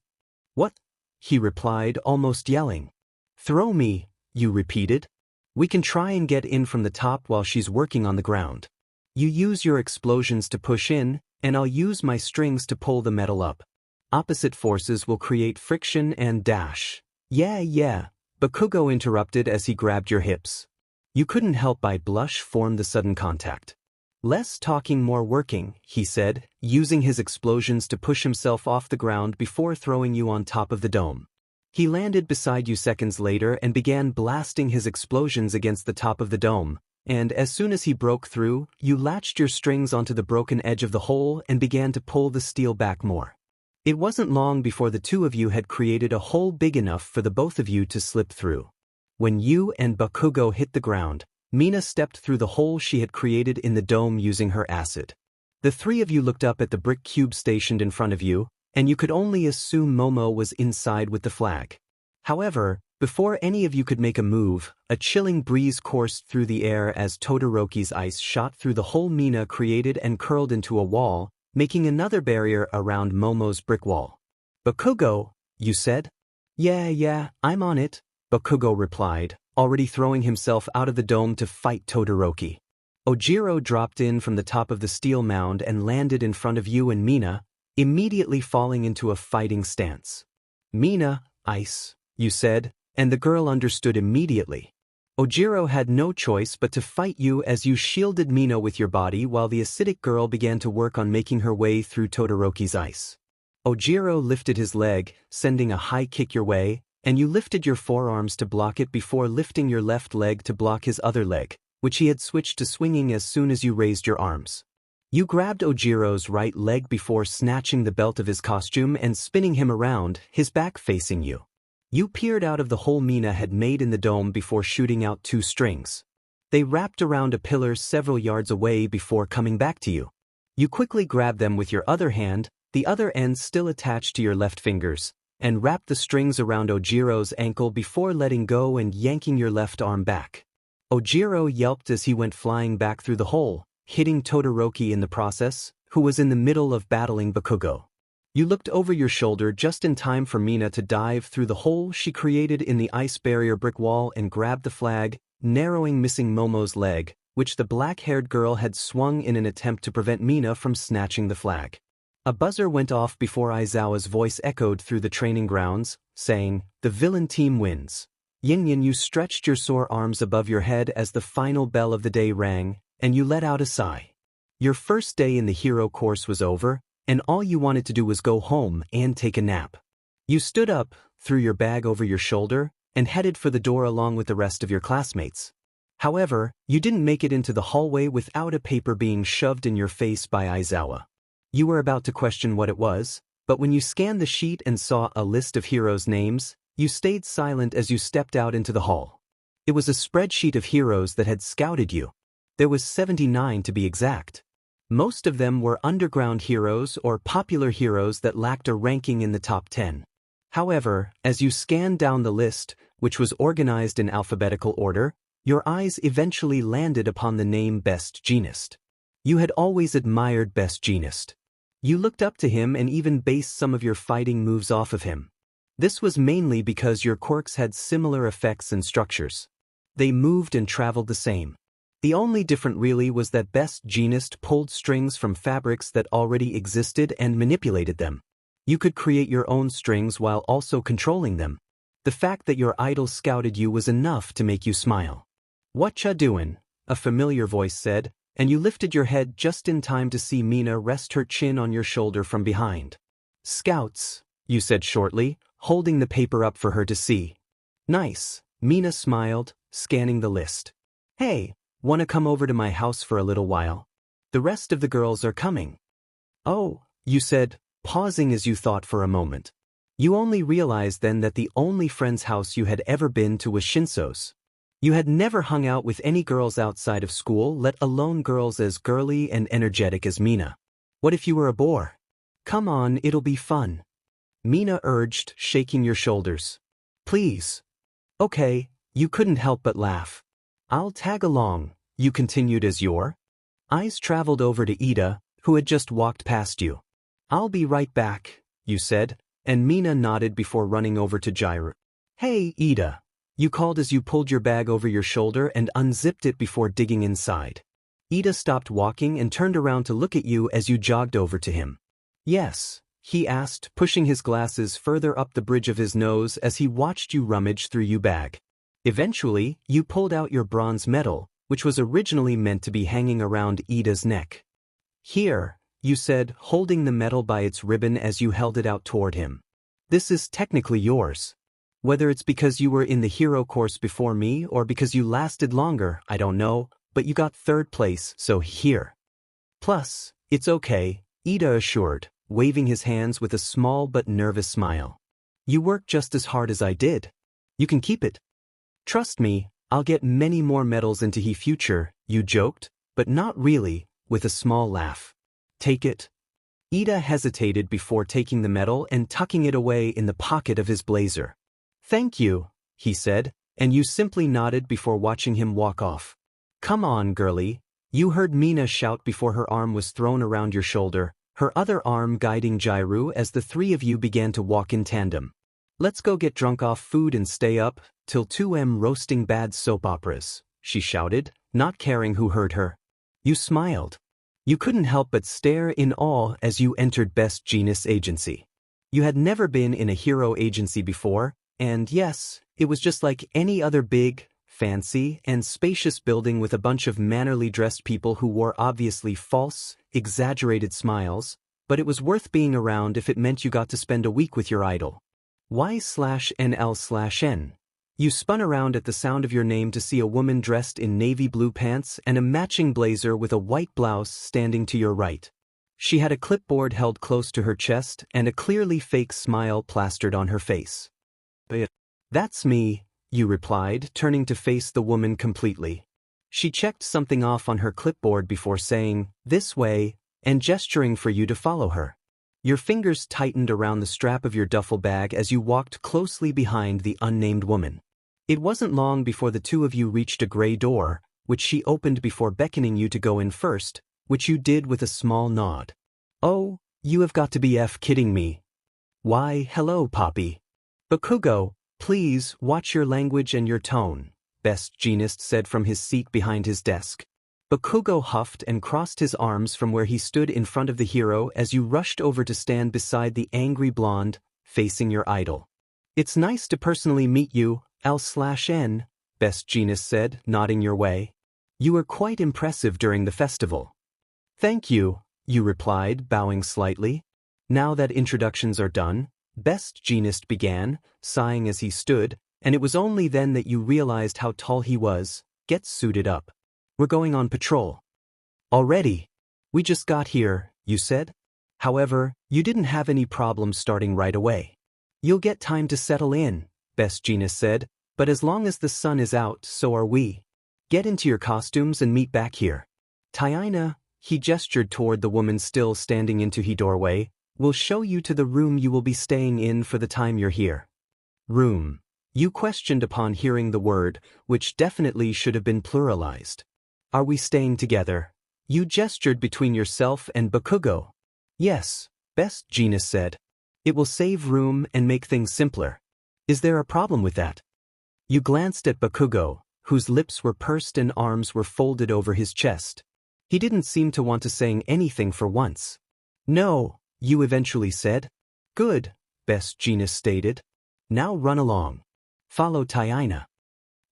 "What?" he replied, almost yelling. "Throw me," you repeated. "We can try and get in from the top while she's working on the ground. You use your explosions to push in, and I'll use my strings to pull the metal up. Opposite forces will create friction and dash." Yeah, Bakugo interrupted as he grabbed your hips. You couldn't help but blush, form the sudden contact. "Less talking, more working," he said, using his explosions to push himself off the ground before throwing you on top of the dome. He landed beside you seconds later and began blasting his explosions against the top of the dome, and as soon as he broke through, you latched your strings onto the broken edge of the hole and began to pull the steel back more. It wasn't long before the two of you had created a hole big enough for the both of you to slip through. When you and Bakugo hit the ground, Mina stepped through the hole she had created in the dome using her acid. The three of you looked up at the brick cube stationed in front of you, and you could only assume Momo was inside with the flag. However, before any of you could make a move, a chilling breeze coursed through the air as Todoroki's ice shot through the hole Mina created and curled into a wall, making another barrier around Momo's brick wall. "Bakugo," you said. Yeah, I'm on it," Bakugo replied, already throwing himself out of the dome to fight Todoroki. Ojiro dropped in from the top of the steel mound and landed in front of you and Mina, immediately falling into a fighting stance. "Mina, ice," you said, and the girl understood immediately. Ojiro had no choice but to fight you as you shielded Mina with your body while the acidic girl began to work on making her way through Todoroki's ice. Ojiro lifted his leg, sending a high kick your way, and you lifted your forearms to block it before lifting your left leg to block his other leg, which he had switched to swinging as soon as you raised your arms. You grabbed Ojiro's right leg before snatching the belt of his costume and spinning him around, his back facing you. You peered out of the hole Mina had made in the dome before shooting out 2 strings. They wrapped around a pillar several yards away before coming back to you. You quickly grabbed them with your other hand, the other end still attached to your left fingers, and wrapped the strings around Ojiro's ankle before letting go and yanking your left arm back. Ojiro yelped as he went flying back through the hole, hitting Todoroki in the process, who was in the middle of battling Bakugo. You looked over your shoulder just in time for Mina to dive through the hole she created in the ice barrier brick wall and grab the flag, narrowing missing Momo's leg, which the black-haired girl had swung in an attempt to prevent Mina from snatching the flag. A buzzer went off before Aizawa's voice echoed through the training grounds, saying, "The villain team wins." Yin, you stretched your sore arms above your head as the final bell of the day rang, and you let out a sigh. Your first day in the hero course was over, and all you wanted to do was go home and take a nap. You stood up, threw your bag over your shoulder, and headed for the door along with the rest of your classmates. However, you didn't make it into the hallway without a paper being shoved in your face by Aizawa. You were about to question what it was, But when you scanned the sheet and saw a list of heroes' names, you stayed silent as you stepped out into the hall. It was a spreadsheet of heroes that had scouted you. There was 79 to be exact. Most of them were underground heroes or popular heroes that lacked a ranking in the top 10. However, as you scanned down the list, which was organized in alphabetical order, your eyes eventually landed upon the name 𝗵𝘃𝗁𝗍. You had always admired 𝗵𝘃𝗁𝗍. You looked up to him and even based some of your fighting moves off of him. This was mainly because your quirks had similar effects and structures. They moved and traveled the same. The only difference really was that 𝗵𝘃𝗁𝗍 pulled strings from fabrics that already existed and manipulated them. You could create your own strings while also controlling them. The fact that your idol scouted you was enough to make you smile. "What ya doin'?" a familiar voice said, and you lifted your head just in time to see Mina rest her chin on your shoulder from behind. "Scouts," you said shortly, holding the paper up for her to see. "Nice," Mina smiled, scanning the list. "Hey, wanna come over to my house for a little while? The rest of the girls are coming." "Oh," you said, pausing as you thought for a moment. You only realized then that the only friend's house you had ever been to was Shinso's. You had never hung out with any girls outside of school, let alone girls as girly and energetic as Mina. "What if you were a bore? Come on, it'll be fun," Mina urged, shaking your shoulders. "Please." "Okay," you couldn't help but laugh. "I'll tag along," you continued as your eyes traveled over to Ida, who had just walked past you. "I'll be right back," you said, and Mina nodded before running over to 𝗬𝗪𝙢𝙢𝙢. "Hey, Ida," you called as you pulled your bag over your shoulder and unzipped it before digging inside. Ida stopped walking and turned around to look at you as you jogged over to him. "Yes?" he asked, pushing his glasses further up the bridge of his nose as he watched you rummage through your bag. Eventually, you pulled out your bronze medal, which was originally meant to be hanging around Ida's neck. "Here," you said, holding the medal by its ribbon as you held it out toward him. "This is technically yours. Whether it's because you were in the hero course before me or because you lasted longer, I don't know, but you got 3rd place, so here. Plus, it's okay," Ida assured, waving his hands with a small but nervous smile. "You worked just as hard as I did. You can keep it. Trust me, I'll get many more medals into the future," you joked, but not really, with a small laugh. "Take it." Ida hesitated before taking the medal and tucking it away in the pocket of his blazer. "Thank you," he said, and you simply nodded before watching him walk off. "Come on, girlie," you heard Mina shout before her arm was thrown around your shoulder, her other arm guiding 𝗬𝗪𝙢 as the three of you began to walk in tandem. "Let's go get drunk off food and stay up till 2 a.m. roasting bad soap operas," she shouted, not caring who heard her. You smiled. You couldn't help but stare in awe as you entered 𝗵𝘃𝗁𝗍 agency. You had never been in a hero agency before, and yes, it was just like any other big, fancy, and spacious building with a bunch of mannerly dressed people who wore obviously false, exaggerated smiles, but it was worth being around if it meant you got to spend a week with your idol. Y/NL/N. You spun around at the sound of your name to see a woman dressed in navy blue pants and a matching blazer with a white blouse standing to your right. She had a clipboard held close to her chest and a clearly fake smile plastered on her face. "That's me," you replied, turning to face the woman completely. She checked something off on her clipboard before saying, "This way," and gesturing for you to follow her. Your fingers tightened around the strap of your duffel bag as you walked closely behind the unnamed woman. It wasn't long before the two of you reached a gray door, which she opened before beckoning you to go in first, which you did with a small nod. "Oh, you have got to be kidding me." "Why, hello, Poppy." "Bakugo, please watch your language and your tone," 𝗵𝘃𝗁𝗍 said from his seat behind his desk. Bakugo huffed and crossed his arms from where he stood in front of the hero as you rushed over to stand beside the angry blonde, facing your idol. "It's nice to personally meet you, L/N, 𝗵𝘃𝗁𝗍 said, nodding your way. "You were quite impressive during the festival." "Thank you," you replied, bowing slightly. Now that introductions are done, 𝗵𝘃𝗁𝗍 began, sighing as he stood, and it was only then that you realized how tall he was. "Get suited up. We're going on patrol." "Already? We just got here," you said. However, you didn't have any problem starting right away. You'll get time to settle in, 𝗬𝗲𝗁𝐵 said, but as long as the sun is out, so are we. Get into your costumes and meet back here. 𝗬𝗨𝗏, he gestured toward the woman still standing into the doorway, will show you to the room you will be staying in for the time you're here. Room. You questioned upon hearing the word, which definitely should have been pluralized. Are we staying together? You gestured between yourself and Bakugo. Yes, 𝗬𝗲𝗁𝐵 said. It will save room and make things simpler. Is there a problem with that? You glanced at Bakugo, whose lips were pursed and arms were folded over his chest. He didn't seem to want to say anything for once. No, you eventually said. Good, 𝗬𝗲𝗁𝐵 stated. Now run along. Follow 𝗬𝗨𝗏.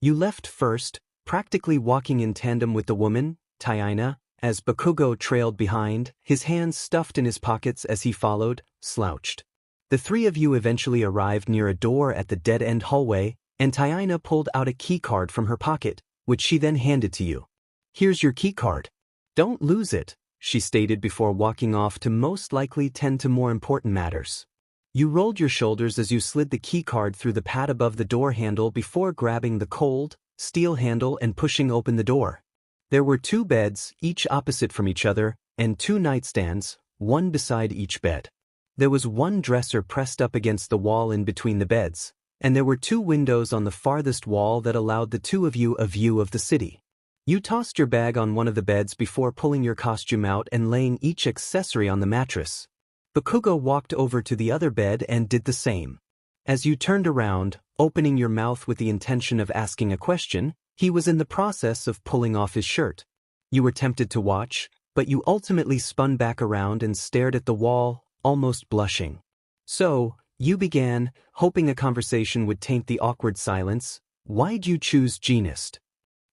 You left first, practically walking in tandem with the woman, 𝗬𝗨𝗏, as Bakugo trailed behind, his hands stuffed in his pockets as he followed, slouched. The three of you eventually arrived near a door at the dead-end hallway, and 𝗬𝗨𝗏 pulled out a keycard from her pocket, which she then handed to you. Here's your keycard. Don't lose it, she stated before walking off to most likely tend to more important matters. You rolled your shoulders as you slid the keycard through the pad above the door handle before grabbing the cold, steel handle and pushing open the door. There were 2 beds, each opposite from each other, and 2 nightstands, one beside each bed. There was 1 dresser pressed up against the wall in between the beds, and there were 2 windows on the farthest wall that allowed the 2 of you a view of the city. You tossed your bag on one of the beds before pulling your costume out and laying each accessory on the mattress. Bakugo walked over to the other bed and did the same. As you turned around, opening your mouth with the intention of asking a question, he was in the process of pulling off his shirt. You were tempted to watch, but you ultimately spun back around and stared at the wall, almost blushing. So, you began, hoping a conversation would taint the awkward silence. Why'd you choose 𝗔𝗂𝘁?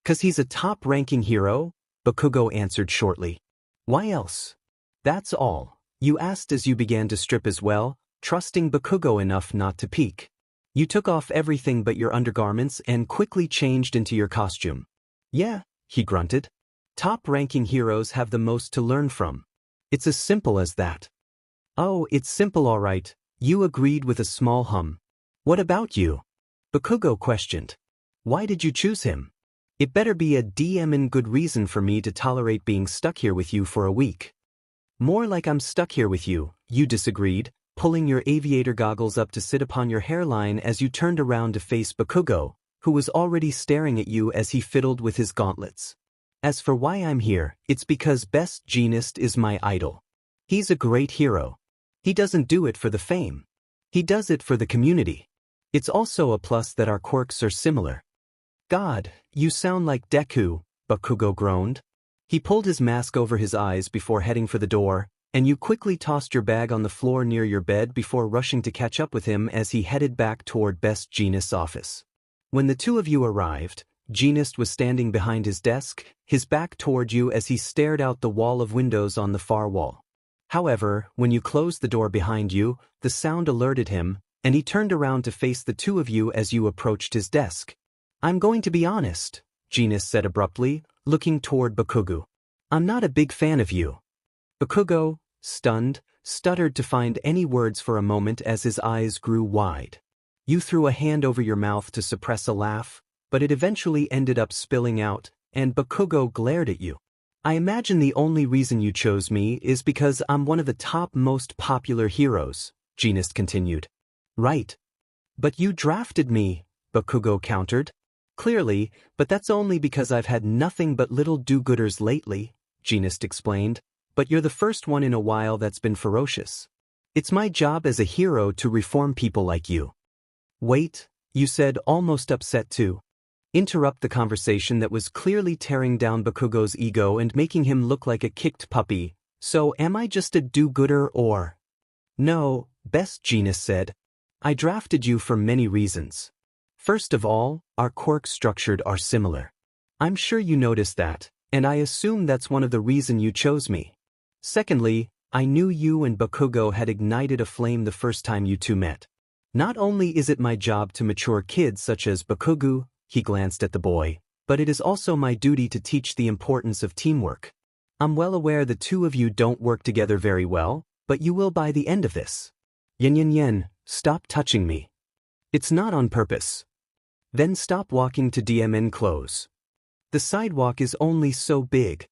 'Cause he's a top-ranking hero, Bakugo answered shortly. Why else? That's all, you asked as you began to strip as well, trusting Bakugo enough not to peek. You took off everything but your undergarments and quickly changed into your costume. Yeah, he grunted. Top-ranking heroes have the most to learn from. It's as simple as that. Oh, it's simple all right, you agreed with a small hum. What about you? Bakugo questioned. Why did you choose him? It better be a damn good reason for me to tolerate being stuck here with you for a week. More like I'm stuck here with you, you disagreed, pulling your aviator goggles up to sit upon your hairline as you turned around to face Bakugo, who was already staring at you as he fiddled with his gauntlets. As for why I'm here, it's because 𝗬𝗲𝗁𝐵 is my idol. He's a great hero. He doesn't do it for the fame. He does it for the community. It's also a plus that our quirks are similar. God, you sound like Deku, Bakugo groaned. He pulled his mask over his eyes before heading for the door, and you quickly tossed your bag on the floor near your bed before rushing to catch up with him as he headed back toward 𝗬𝗲𝗁𝐵's office. When the 2 of you arrived, 𝗔𝗂𝘁 was standing behind his desk, his back toward you as he stared out the wall of windows on the far wall. However, when you closed the door behind you, the sound alerted him, and he turned around to face the 2 of you as you approached his desk. I'm going to be honest, 𝗔𝗂𝘁 said abruptly, looking toward Bakugo. I'm not a big fan of you. Bakugo, stunned, stuttered to find any words for a moment as his eyes grew wide. You threw a hand over your mouth to suppress a laugh, but it eventually ended up spilling out, and Bakugo glared at you. I imagine the only reason you chose me is because I'm one of the top most popular heroes, 𝗔𝗂𝘁 continued. Right. But you drafted me, Bakugo countered. Clearly, but that's only because I've had nothing but little do-gooders lately, 𝗔𝗂𝘁 explained, but you're the first one in a while that's been ferocious. It's my job as a hero to reform people like you. Wait, you said, almost upset too. Interrupt the conversation that was clearly tearing down Bakugo's ego and making him look like a kicked puppy. So am I just a do-gooder or? No, 𝗬𝗲𝗁𝐵 said. I drafted you for many reasons. First of all, our quirk structured are similar. I'm sure you noticed that, and I assume that's one of the reasons you chose me. Secondly, I knew you and Bakugo had ignited a flame the first time you 2 met. Not only is it my job to mature kids such as Bakugo, he glanced at the boy, but it is also my duty to teach the importance of teamwork. I'm well aware the 2 of you don't work together very well, but you will by the end of this. Yen, stop touching me. It's not on purpose. Then stop walking to 𝗕𝗏𝗄𝗁𝗄𝗏. The sidewalk is only so big.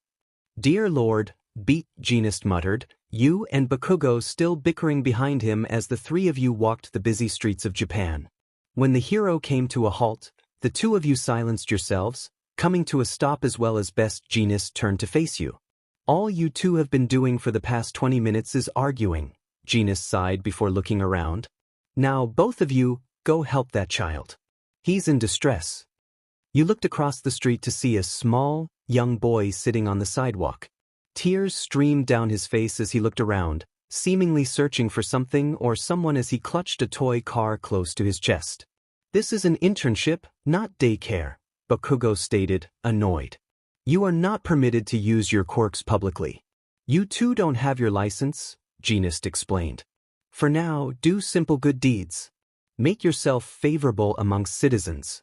Dear Lord, 𝗵𝗃𝗁𝗁𝗄𝗏 muttered, you and Bakugo still bickering behind him as the three of you walked the busy streets of Japan. When the hero came to a halt, the two of you silenced yourselves, coming to a stop as well as 𝗵𝗃𝗁𝗁𝗄𝗏 turned to face you. All you two have been doing for the past 20 minutes is arguing, 𝗔𝗂𝗁𝗁𝗄𝗏 sighed before looking around. Now both of you, go help that child. He's in distress. You looked across the street to see a small, young boy sitting on the sidewalk. Tears streamed down his face as he looked around, seemingly searching for something or someone as he clutched a toy car close to his chest. This is an internship, not daycare, Bakugo stated, annoyed. You are not permitted to use your quirks publicly. You two don't have your license, 𝗔𝗂𝗁𝗁𝗄𝗏 explained. For now, do simple good deeds. Make yourself favorable amongst citizens.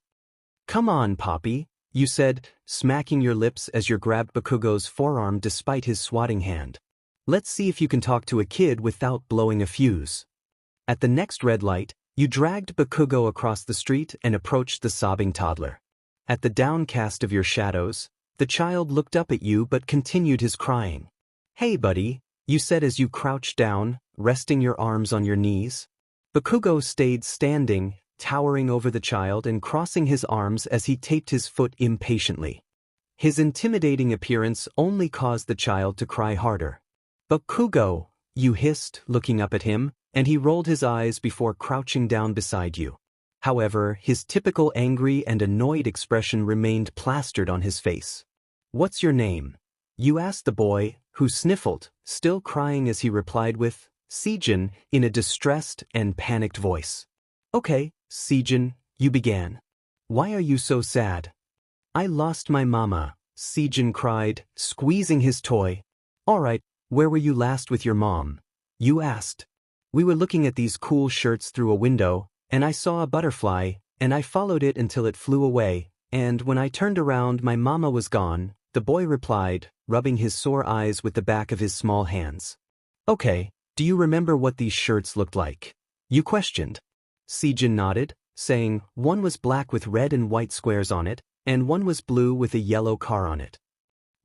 Come on, Poppy, you said, smacking your lips as you grabbed Bakugo's forearm despite his swatting hand. Let's see if you can talk to a kid without blowing a fuse. At the next red light, you dragged Bakugo across the street and approached the sobbing toddler. At the downcast of your shadows, the child looked up at you but continued his crying. Hey buddy, you said as you crouched down, resting your arms on your knees. Bakugo stayed standing, towering over the child and crossing his arms as he taped his foot impatiently. His intimidating appearance only caused the child to cry harder. Bakugo, you hissed, looking up at him, and he rolled his eyes before crouching down beside you. However, his typical angry and annoyed expression remained plastered on his face. What's your name? You asked the boy, who sniffled, still crying as he replied with, 𝗔𝗂𝗁, in a distressed and panicked voice. Okay, 𝗔𝗂𝗁, you began. Why are you so sad? I lost my mama, 𝗔𝗂𝗁 cried, squeezing his toy. Alright, where were you last with your mom? You asked. We were looking at these cool shirts through a window, and I saw a butterfly, and I followed it until it flew away, and when I turned around my mama was gone, the boy replied, rubbing his sore eyes with the back of his small hands. Okay, do you remember what these shirts looked like? You questioned. 𝗔𝗂𝗁 nodded, saying, one was black with red and white squares on it, and one was blue with a yellow car on it.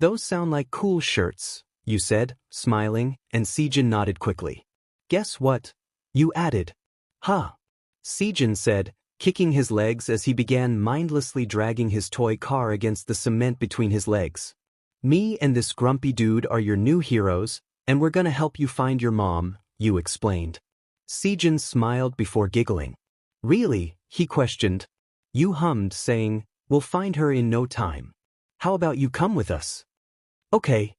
Those sound like cool shirts, you said, smiling, and 𝗔𝗂𝗁 nodded quickly. Guess what? You added. Huh. 𝗔𝗂𝗁 said, kicking his legs as he began mindlessly dragging his toy car against the cement between his legs. Me and this grumpy dude are your new heroes, and we're gonna help you find your mom, you explained. 𝗔𝗂𝗁 smiled before giggling. Really? He questioned. You hummed, saying, we'll find her in no time. How about you come with us? Okay.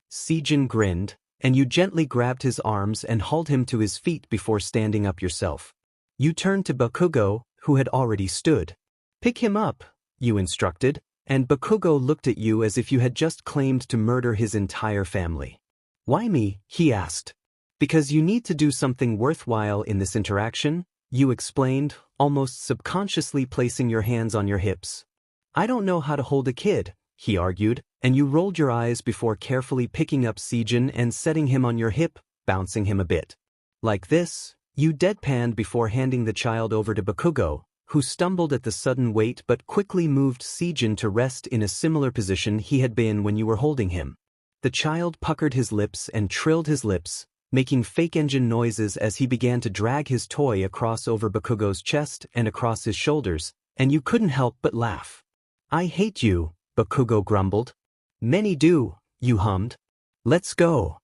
𝗔𝗂𝗁 grinned, and you gently grabbed his arms and hauled him to his feet before standing up yourself. You turned to Bakugo, who had already stood. Pick him up, you instructed, and Bakugo looked at you as if you had just claimed to murder his entire family. Why me? He asked. Because you need to do something worthwhile in this interaction, you explained, almost subconsciously placing your hands on your hips. I don't know how to hold a kid, he argued, and you rolled your eyes before carefully picking up 𝗔𝗂𝗁 and setting him on your hip, bouncing him a bit. Like this, you deadpanned before handing the child over to Bakugo, who stumbled at the sudden weight but quickly moved 𝗔𝗂𝗁 to rest in a similar position he had been when you were holding him. The child puckered his lips and trilled his lips, making fake engine noises as he began to drag his toy across over Bakugo's chest and across his shoulders, and you couldn't help but laugh. I hate you, Bakugo grumbled. Many do, you hummed. Let's go.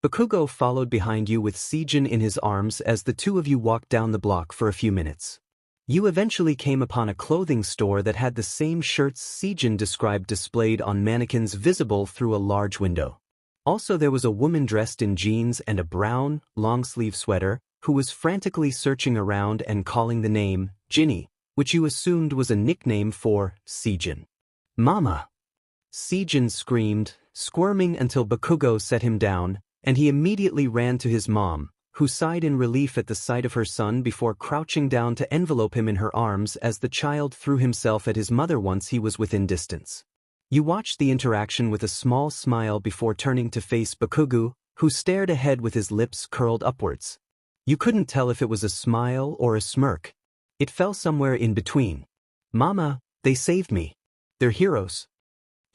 Bakugo followed behind you with 𝗔𝗂𝗁 in his arms as the two of you walked down the block for a few minutes. You eventually came upon a clothing store that had the same shirts 𝗔𝗂𝗁 described displayed on mannequins visible through a large window. Also there was a woman dressed in jeans and a brown, long-sleeve sweater, who was frantically searching around and calling the name, Ginny, which you assumed was a nickname for 𝗔𝗂𝗁. Mama! 𝗔𝗂𝗁 screamed, squirming until Bakugo set him down, and he immediately ran to his mom, who sighed in relief at the sight of her son before crouching down to envelope him in her arms as the child threw himself at his mother once he was within distance. You watched the interaction with a small smile before turning to face Bakugo, who stared ahead with his lips curled upwards. You couldn't tell if it was a smile or a smirk. It fell somewhere in between. Mama, they saved me. They're heroes.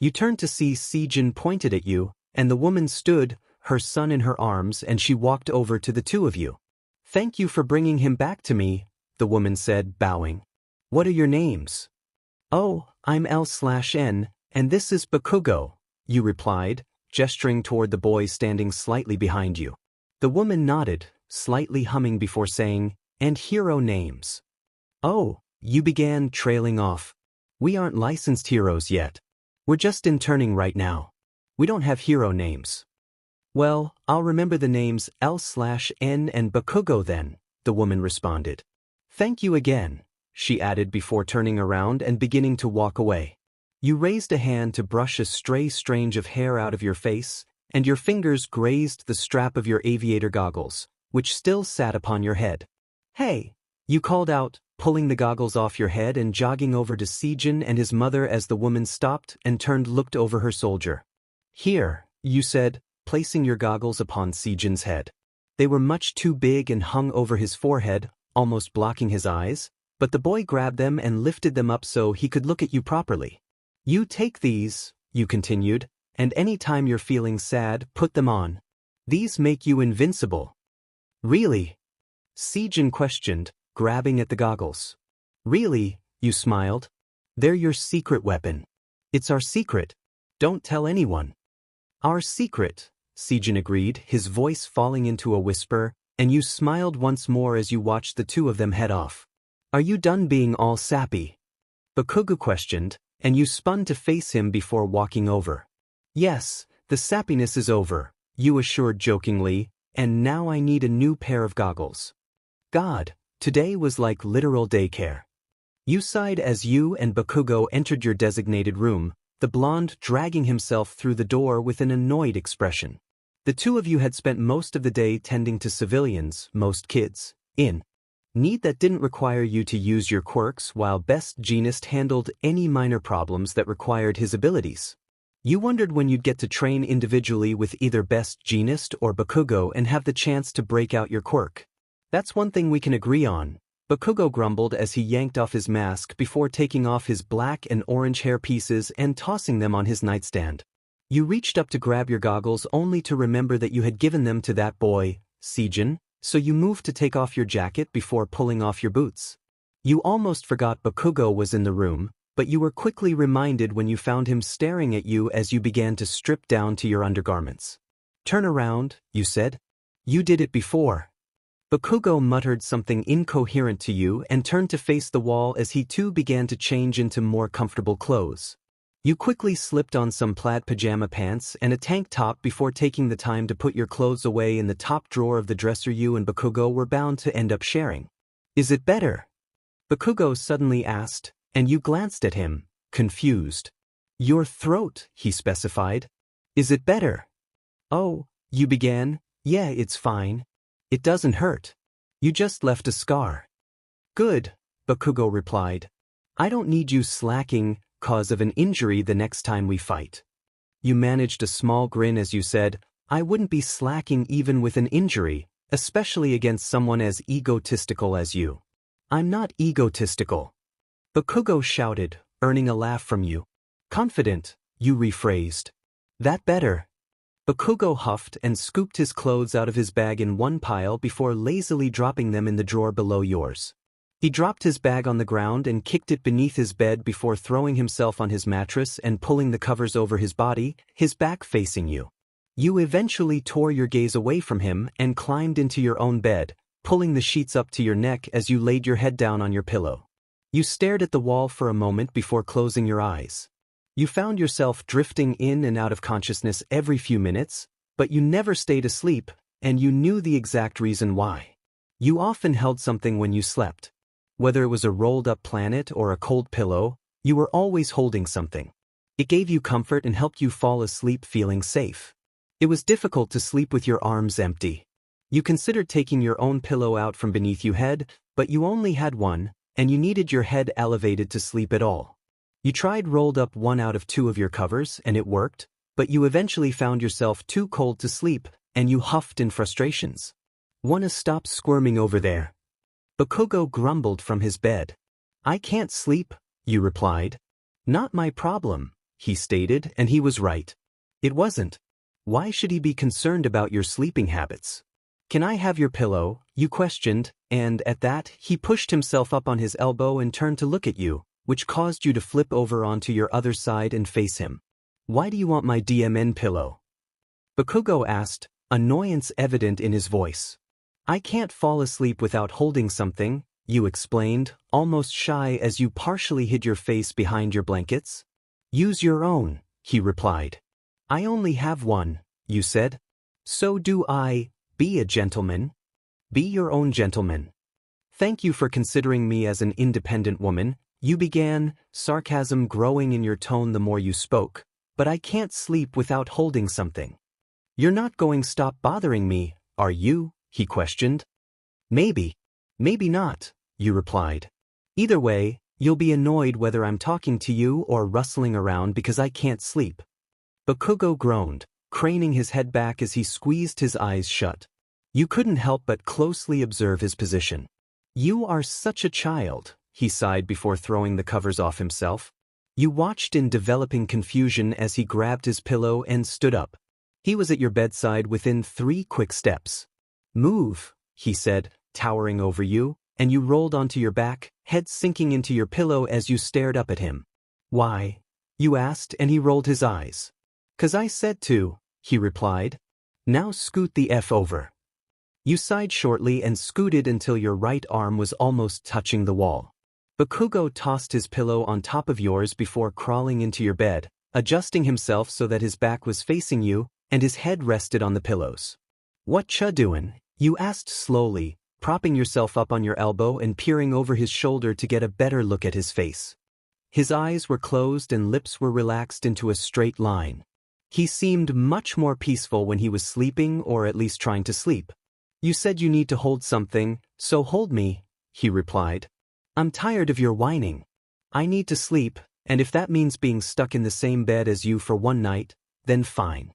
You turned to see 𝗔𝗂𝘁𝗵 pointed at you, and the woman stood, her son in her arms, and she walked over to the two of you. Thank you for bringing him back to me, the woman said, bowing. What are your names? Oh, I'm 𝗬𝗓𝗏, and this is Bakugo, you replied, gesturing toward the boy standing slightly behind you. The woman nodded, slightly humming before saying, and hero names. Oh, you began, trailing off. We aren't licensed heroes yet. We're just interning right now. We don't have hero names. Well, I'll remember the names 𝗬𝗓𝗏 and Bakugo then, the woman responded. Thank you again, she added before turning around and beginning to walk away. You raised a hand to brush a stray strange of hair out of your face, and your fingers grazed the strap of your aviator goggles, which still sat upon your head. Hey, you called out, pulling the goggles off your head and jogging over to 𝗔𝗂𝘁𝗵 and his mother as the woman stopped and looked over her soldier. Here, you said, placing your goggles upon 𝗔𝗂𝘁𝗵's head. They were much too big and hung over his forehead, almost blocking his eyes, but the boy grabbed them and lifted them up so he could look at you properly. You take these, you continued, and any time you're feeling sad, put them on. These make you invincible. Really? 𝗔𝗂𝘁𝗵 questioned, grabbing at the goggles. Really, you smiled. They're your secret weapon. It's our secret. Don't tell anyone. Our secret, 𝗔𝗂𝘁𝗵 agreed, his voice falling into a whisper, and you smiled once more as you watched the two of them head off. Are you done being all sappy? Bakugo questioned, and you spun to face him before walking over. Yes, the sappiness is over, you assured jokingly, and now I need a new pair of goggles. God, today was like literal daycare. You sighed as you and Bakugo entered your designated room, the blonde dragging himself through the door with an annoyed expression. The two of you had spent most of the day tending to civilians, most kids, in need that didn't require you to use your quirks, while 𝗵𝗃 handled any minor problems that required his abilities. You wondered when you'd get to train individually with either 𝗵𝗃 or Bakugo and have the chance to break out your quirk. That's one thing we can agree on, Bakugo grumbled as he yanked off his mask before taking off his black and orange hair pieces and tossing them on his nightstand. You reached up to grab your goggles only to remember that you had given them to that boy, 𝗔𝗂𝘁𝗵, so you moved to take off your jacket before pulling off your boots. You almost forgot Bakugo was in the room, but you were quickly reminded when you found him staring at you as you began to strip down to your undergarments. Turn around, you said. You did it before. Bakugo muttered something incoherent to you and turned to face the wall as he too began to change into more comfortable clothes. You quickly slipped on some plaid pajama pants and a tank top before taking the time to put your clothes away in the top drawer of the dresser you and Bakugo were bound to end up sharing. Is it better? Bakugo suddenly asked, and you glanced at him, confused. Your throat, he specified. Is it better? Oh, you began. Yeah, it's fine. It doesn't hurt. You just left a scar. Good, Bakugo replied. I don't need you slacking cause of an injury the next time we fight. You managed a small grin as you said, I wouldn't be slacking even with an injury, especially against someone as egotistical as you. I'm not egotistical. Bakugo shouted, earning a laugh from you. Confident, you rephrased. That better. Bakugo huffed and scooped his clothes out of his bag in one pile before lazily dropping them in the drawer below yours. He dropped his bag on the ground and kicked it beneath his bed before throwing himself on his mattress and pulling the covers over his body, his back facing you. You eventually tore your gaze away from him and climbed into your own bed, pulling the sheets up to your neck as you laid your head down on your pillow. You stared at the wall for a moment before closing your eyes. You found yourself drifting in and out of consciousness every few minutes, but you never stayed asleep, and you knew the exact reason why. You often held something when you slept. Whether it was a rolled-up planet or a cold pillow, you were always holding something. It gave you comfort and helped you fall asleep feeling safe. It was difficult to sleep with your arms empty. You considered taking your own pillow out from beneath your head, but you only had one, and you needed your head elevated to sleep at all. You tried rolled up one out of two of your covers, and it worked, but you eventually found yourself too cold to sleep, and you huffed in frustrations. "Wanna stop squirming over there?" Bakugo grumbled from his bed. "I can't sleep," you replied. "Not my problem," he stated, and he was right. It wasn't. Why should he be concerned about your sleeping habits? "Can I have your pillow?" you questioned, and at that, he pushed himself up on his elbow and turned to look at you, which caused you to flip over onto your other side and face him. "Why do you want my DMN pillow?" Bakugo asked, annoyance evident in his voice. "I can't fall asleep without holding something," you explained, almost shy as you partially hid your face behind your blankets. "Use your own," he replied. "I only have one," you said. "So do I. Be a gentleman. Be your own gentleman." "Thank you for considering me as an independent woman," you began, sarcasm growing in your tone the more you spoke. "But I can't sleep without holding something." "You're not going to stop bothering me, are you?" he questioned. "Maybe. Maybe not," you replied. "Either way, you'll be annoyed whether I'm talking to you or rustling around because I can't sleep." Bakugo groaned, craning his head back as he squeezed his eyes shut. You couldn't help but closely observe his position. "You are such a child," he sighed before throwing the covers off himself. You watched in developing confusion as he grabbed his pillow and stood up. He was at your bedside within 3 quick steps. "Move," he said, towering over you, and you rolled onto your back, head sinking into your pillow as you stared up at him. "Why?" you asked, and he rolled his eyes. "'Cause I said to," he replied. "Now scoot the F over." You sighed shortly and scooted until your right arm was almost touching the wall. Bakugo tossed his pillow on top of yours before crawling into your bed, adjusting himself so that his back was facing you and his head rested on the pillows. "What cha doin'?" you asked slowly, propping yourself up on your elbow and peering over his shoulder to get a better look at his face. His eyes were closed and lips were relaxed into a straight line. He seemed much more peaceful when he was sleeping, or at least trying to sleep. "You said you need to hold something, so hold me," he replied. "I'm tired of your whining. I need to sleep, and if that means being stuck in the same bed as you for one night, then fine."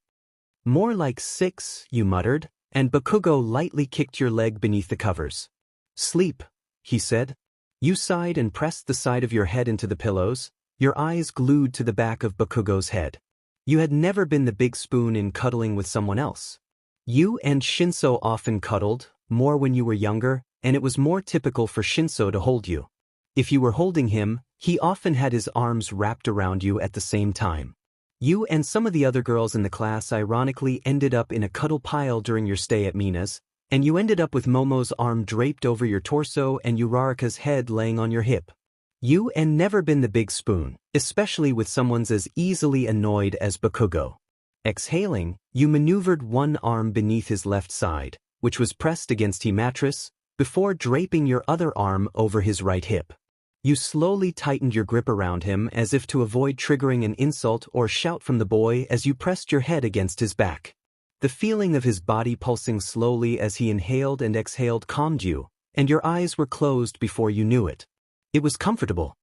"More like 6, you muttered, and Bakugo lightly kicked your leg beneath the covers. "Sleep," he said. You sighed and pressed the side of your head into the pillows, your eyes glued to the back of Bakugo's head. You had never been the big spoon in cuddling with someone else. You and Shinso often cuddled, more when you were younger, and it was more typical for Shinso to hold you. If you were holding him, he often had his arms wrapped around you at the same time. You and some of the other girls in the class ironically ended up in a cuddle pile during your stay at Mina's, and you ended up with Momo's arm draped over your torso and Uraraka's head laying on your hip. You and never been the big spoon, especially with someone's as easily annoyed as Bakugo. Exhaling, you maneuvered one arm beneath his left side, which was pressed against his mattress, before draping your other arm over his right hip. You slowly tightened your grip around him as if to avoid triggering an insult or shout from the boy as you pressed your head against his back. The feeling of his body pulsing slowly as he inhaled and exhaled calmed you, and your eyes were closed before you knew it. It was comfortable.